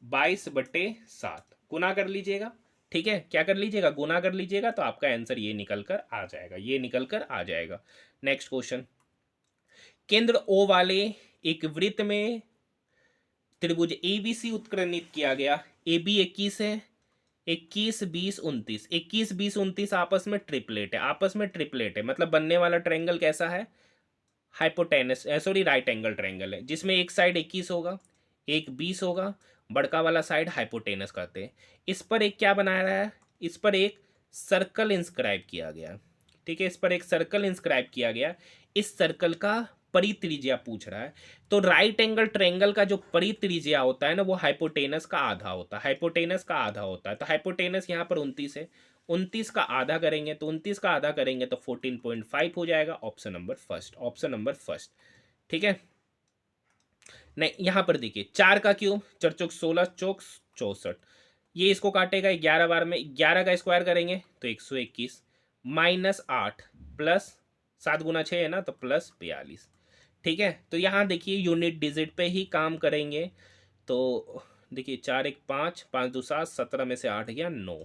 22/7 गुना कर लीजिएगा। ठीक है, क्या कर लीजिएगा, गुना कर लीजिएगा, तो आपका आंसर ये निकल कर आ जाएगा, ये निकल कर आ जाएगा। नेक्स्ट क्वेश्चन, केंद्र O वाले एक वृत्त में त्रिभुज ABC उत्कीर्णित किया गया। AB 21 है, 21 20 29, 21 20 29 आपस में ट्रिपलेट है, आपस में ट्रिपलेट है, मतलब बनने वाला ट्रायंगल कैसा है, hypotenuse, sorry right angle triangle है, जिसमें एक साइड 21 होगा, एक 20 होगा, बड़का वाला साइड हाइपोटेनस करते हैं। इस पर एक क्या बनाया रहा है, इस पर एक सर्कल इंस्क्राइब किया गया। ठीक है, इस पर एक सर्कल इंस्क्राइब किया गया। इस सर्कल का परित्रिज्या पूछ रहा है, तो राइट एंगल ट्रायंगल का जो परित्रिज्या होता है ना, वो हाइपोटेनस का आधा होता है, हाइपोटेनस का आधा होता है। तो हाइपोटेनस यहाँ पर 29 है, 29 का आधा करेंगे तो 29 का आधा करेंगे तो 14.5 हो जाएगा। Option number first, option number first. ठीक है। नहीं, यहाँ पर देखिए 4 का क्यूब, 4 चौक 16, चौक 64, ये इसको काटेगा 11 बार में, 11 का स्क्वायर करेंगे तो 121, -8 प्लस 7 गुना 6 है ना, तो प्लस 42। ठीक है, तो यहाँ देखिए यूनिट डिजिट पे ही काम करेंगे। तो देखिए 4 1 5, 5 2 7, 17 में से 8 गया 9।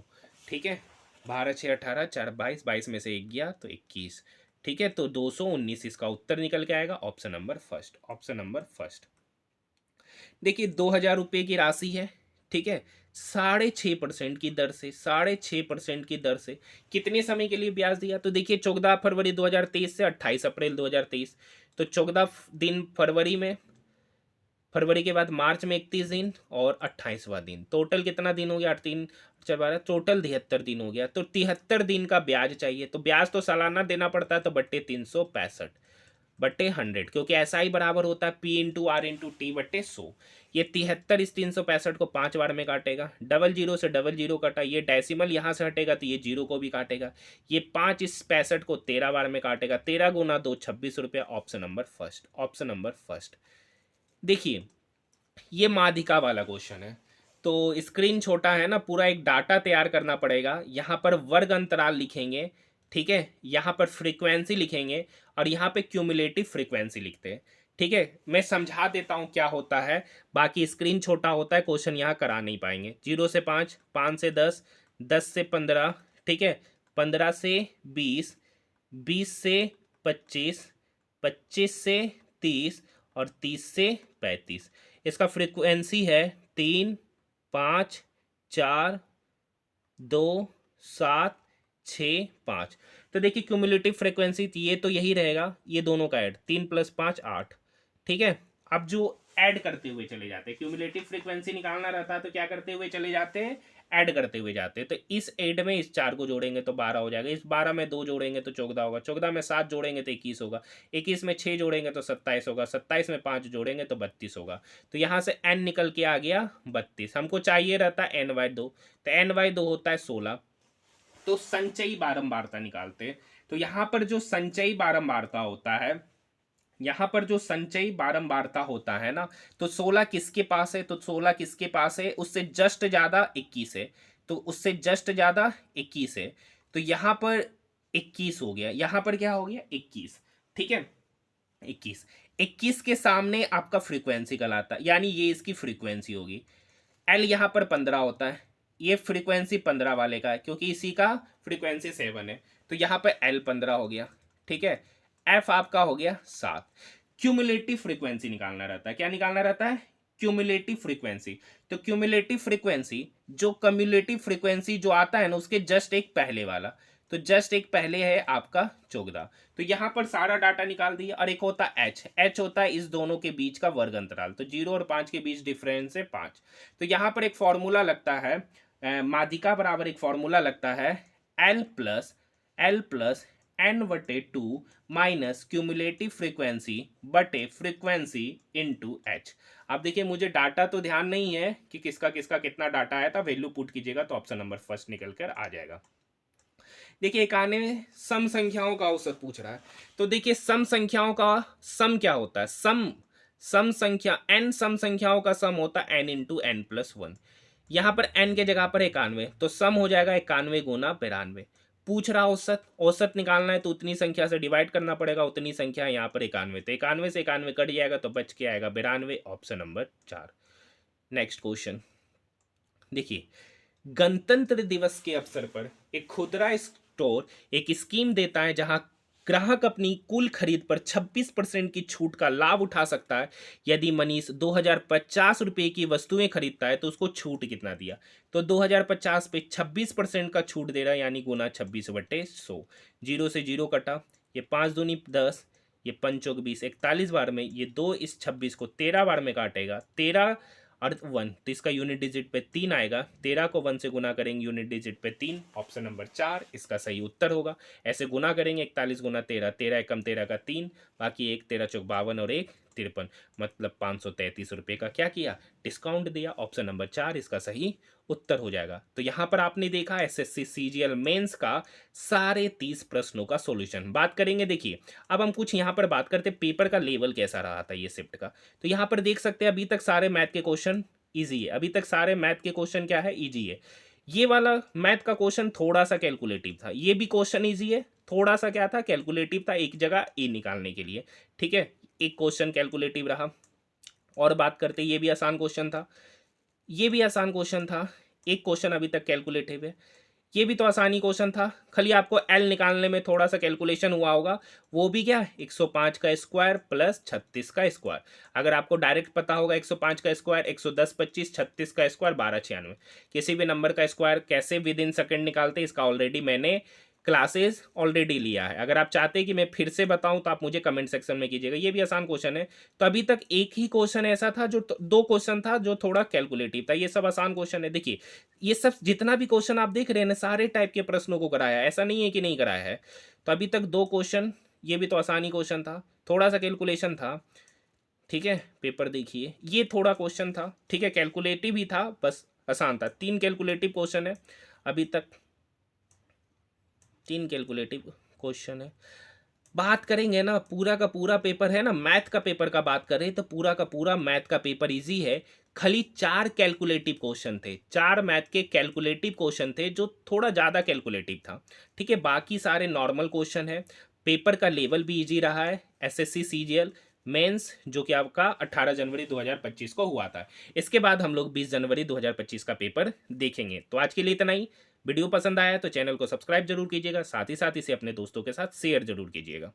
ठीक है, 12 6 18, 4 22, 22 में से 1 गया तो 21। ठीक है, तो 219 इसका उत्तर निकल के आएगा। Option number first, option number first. देखिए 2,000 रुपये की राशि है। ठीक है, 6.5% की दर से, 6.5% की दर से कितने समय के लिए ब्याज दिया? तो देखिए 14 फरवरी 2023 से 28 अप्रैल 2023, तो 14 दिन फरवरी में, फरवरी के बाद मार्च में 31 दिन और 28वां दिन, टोटल कितना दिन हो गया? 8 3 4 12, टोटल 73 दिन हो गया। तो 73 दिन का ब्याज चाहिए, तो ब्याज तो सालाना देना पड़ता है, तो बट्टे 365 बट्टे 100, क्योंकि ऐसा ही बराबर होता है P into r into t बट्टे 100। ये 73 इस 365 को 5 बार में काटेगा, डबल जीरो से डबल जीरो कटा, ये डेसिमल यहाँ से हटेगा तो ये जीरो को भी काटेगा। ये 5 इस 65 को 13 बार में काटेगा, 13 गुना 2 26 रुपया। Option number first, option number first. देखिए ये माध्यिका वाला क्वेश्चन है, तो स्क्रीन छोटा है ना, पूरा एक डाटा तैयार करना पड़ेगा। यहाँ पर वर्ग अंतराल लिखेंगे, ठीक है, यहाँ पर फ्रीक्वेंसी लिखेंगे और यहाँ पे क्यूमुलेटिव फ्रीक्वेंसी लिखते हैं। ठीक है, मैं समझा देता हूँ क्या होता है, बाकी स्क्रीन छोटा होता है, क्वेश्चन यहाँ करा नहीं पाएंगे। 0 से 5, 5 से 10, 10 से 15, ठीक है, 15 से 20, 20 से 25, 25 से 30 और 30 से 35। इसका फ्रीक्वेंसी है 3 5 4 2 7 6 5। तो देखिए क्यूमुलेटिव फ्रीक्वेंसी ये तो यही रहेगा, ये दोनों का ऐड 3 + 5 8। ठीक है, अब जो ऐड करते हुए चले जाते हैं, क्यूमुलेटिव फ्रीक्वेंसी निकालना रहता है तो क्या करते हुए चले जाते हैं? ऐड करते हुए जाते हैं। तो इस ऐड में इस 4 को जोड़ेंगे तो 12 हो जाएगा, इस 12 में 2 जोड़ेंगे तो 14 होगा, 14 में 7 जोड़ेंगे तो 21 होगा, 21 में 6 जोड़ेंगे तो 27 होगा, 27 में 5 जोड़ेंगे तो 32 होगा। तो यहाँ से n निकल के आ गया 32। हमको चाहिए रहता है n/2, तो n/2 होता है 16। तो संचयी बारंबारता निकालते हैं। तो यहाँ पर जो संचयी बारंबारता होता है, यहाँ पर जो संचयी बारंबारता होता है ना, तो 16 किसके पास है? तो 16 किसके पास है? उससे जस्ट ज्यादा 21 है, तो उससे जस्ट ज्यादा 21 है, तो यहाँ पर 21 हो गया, यहाँ पर क्या हो गया? 21। ठीक है, 21, 21 के सामने आपका फ्रीक्वेंसी कहलाता है, यानी ये इसकी फ्रीक्वेंसी होगी। एल यहाँ पर 15 होता है, ये फ्रीक्वेंसी 15 वाले का है, क्योंकि इसी का फ्रीक्वेंसी 7 है, तो यहाँ पर एल 15 हो गया। ठीक है, एफ आपका हो गया 7। क्यूमुलेटिव फ्रीक्वेंसी निकालना रहता है, क्या निकालना रहता है? Cumulative frequency. तो क्यूमुलेटिव फ्रीक्वेंसी, जो कम्युलेटिव फ्रीक्वेंसी जो आता है ना, उसके जस्ट एक पहले वाला, तो जस्ट एक पहले है आपका 14। तो यहाँ पर सारा डाटा निकाल दिया। और एक होता है एच, एच होता है इस दोनों के बीच का वर्ग अंतराल, तो 0 और 5 के बीच डिफरेंस है 5। तो यहाँ पर एक फॉर्मूला लगता है, माध्यिका बराबर एक फॉर्मूला लगता है, L plus n/2 minus cumulative frequency बटे फ्रीक्वेंसी इंटू एच। अब देखिए मुझे डाटा तो ध्यान नहीं है कि किसका किसका कितना डाटा आया था, वैल्यू पुट कीजिएगा तो ऑप्शन नंबर फर्स्ट निकल कर आ जाएगा। देखिए एक आने में सम संख्याओं का औसत पूछ रहा है, तो देखिए सम संख्याओं का सम क्या होता है? सम संख्या n, सम संख्याओं का सम होता है n इंटू n प्लस 1। यहाँ पर n के जगह पर 91, तो सम हो जाएगा 91 गुना 92। पूछ रहा औसत, औसत निकालना है तो उतनी संख्या से डिवाइड करना पड़ेगा, उतनी संख्या यहाँ पर 91, तो 91 से 91 कट जाएगा तो बच के आएगा 92। Option number 4। नेक्स्ट क्वेश्चन देखिए, गणतंत्र दिवस के अवसर पर एक खुदरा स्टोर एक स्कीम देता है जहां ग्राहक अपनी कुल खरीद पर 26% की छूट का लाभ उठा सकता है। यदि मनीष 2050 रुपये की वस्तुएं खरीदता है तो उसको छूट कितना दिया? तो 2050 पे 26% का छूट दे रहा है, यानी गुना 26/100। 0 से 0 कटा, ये 5 दूनी 10, ये 5 चौक 20, 41 बार में, ये 2 इस 26 को 13 बार में काटेगा, 13 और 1, तो इसका यूनिट डिजिट पे 3 आएगा। 13 को 1 से गुना करेंगे यूनिट डिजिट पे 3, ऑप्शन नंबर 4 इसका सही उत्तर होगा। ऐसे गुना करेंगे 41 गुना 13, 13 एकम 13 का 3, बाकी 1 13 चौक 52 और 1 53, मतलब 533 रुपये का क्या किया, डिस्काउंट दिया। ऑप्शन नंबर 4 इसका सही उत्तर हो जाएगा। तो यहाँ पर आपने देखा एसएससी सीजीएल मेंस का सारे 30 प्रश्नों का सॉल्यूशन। बात करेंगे, देखिए अब हम कुछ यहाँ पर बात करते पेपर का लेवल कैसा रहा था ये शिफ्ट का। तो यहाँ पर देख सकते हैं अभी तक सारे मैथ के क्वेश्चन ईजी है, अभी तक सारे मैथ के क्वेश्चन क्या है, ईजी है। ये वाला मैथ का क्वेश्चन थोड़ा सा कैलकुलेटिव था, ये भी क्वेश्चन ईजी है, थोड़ा सा क्या था, कैलकुलेटिव था, एक जगह ए निकालने के लिए। ठीक है, एक क्वेश्चन कैलकुलेटिव रहा। और बात करते ये भी आसान क्वेश्चन था, ये भी आसान क्वेश्चन था, एक क्वेश्चन अभी तक कैलकुलेटिव है। ये भी तो आसानी क्वेश्चन था, खाली आपको एल निकालने में थोड़ा सा कैलकुलेशन हुआ होगा, वो भी क्या 105 का स्क्वायर प्लस 36 का स्क्वायर। अगर आपको डायरेक्ट पता होगा 105 का स्क्वायर 110 25, 36 का स्क्वायर 1296, किसी भी नंबर का स्क्वायर कैसे विद इन सेकंड निकालते इसका ऑलरेडी मैंने क्लासेस ऑलरेडी लिया है। अगर आप चाहते हैं कि मैं फिर से बताऊं तो आप मुझे कमेंट सेक्शन में कीजिएगा। ये भी आसान क्वेश्चन है। तो अभी तक एक ही क्वेश्चन ऐसा था जो दो क्वेश्चन था जो थोड़ा कैलकुलेटिव था, ये सब आसान क्वेश्चन है। देखिए ये सब जितना भी क्वेश्चन आप देख रहे हैं ना, सारे टाइप के प्रश्नों को कराया है, ऐसा नहीं है कि नहीं कराया है। तो अभी तक 2 क्वेश्चन, ये भी तो आसानी क्वेश्चन था, थोड़ा सा कैलकुलेशन था। ठीक है, पेपर देखिए, ये थोड़ा क्वेश्चन था, ठीक है, कैलकुलेटिव ही था, बस आसान था। 3 कैलकुलेटिव क्वेश्चन है अभी तक, 3 कैलकुलेटिव क्वेश्चन है। बात करेंगे ना पूरा का पूरा पेपर है ना, मैथ का पेपर का बात करें तो पूरा का पूरा मैथ का पेपर इजी है। खाली 4 कैलकुलेटिव क्वेश्चन थे, 4 मैथ के कैलकुलेटिव क्वेश्चन थे जो थोड़ा ज़्यादा कैलकुलेटिव था। ठीक है, बाकी सारे नॉर्मल क्वेश्चन है। पेपर का लेवल भी इजी रहा है। एसएससी सीजीएल मेंस जो कि आपका 18 जनवरी 2025 को हुआ था। इसके बाद हम लोग 20 जनवरी 2025 का पेपर देखेंगे। तो आज के लिए इतना ही। वीडियो पसंद आया तो चैनल को सब्सक्राइब जरूर कीजिएगा, साथ ही साथ इसे अपने दोस्तों के साथ शेयर जरूर कीजिएगा।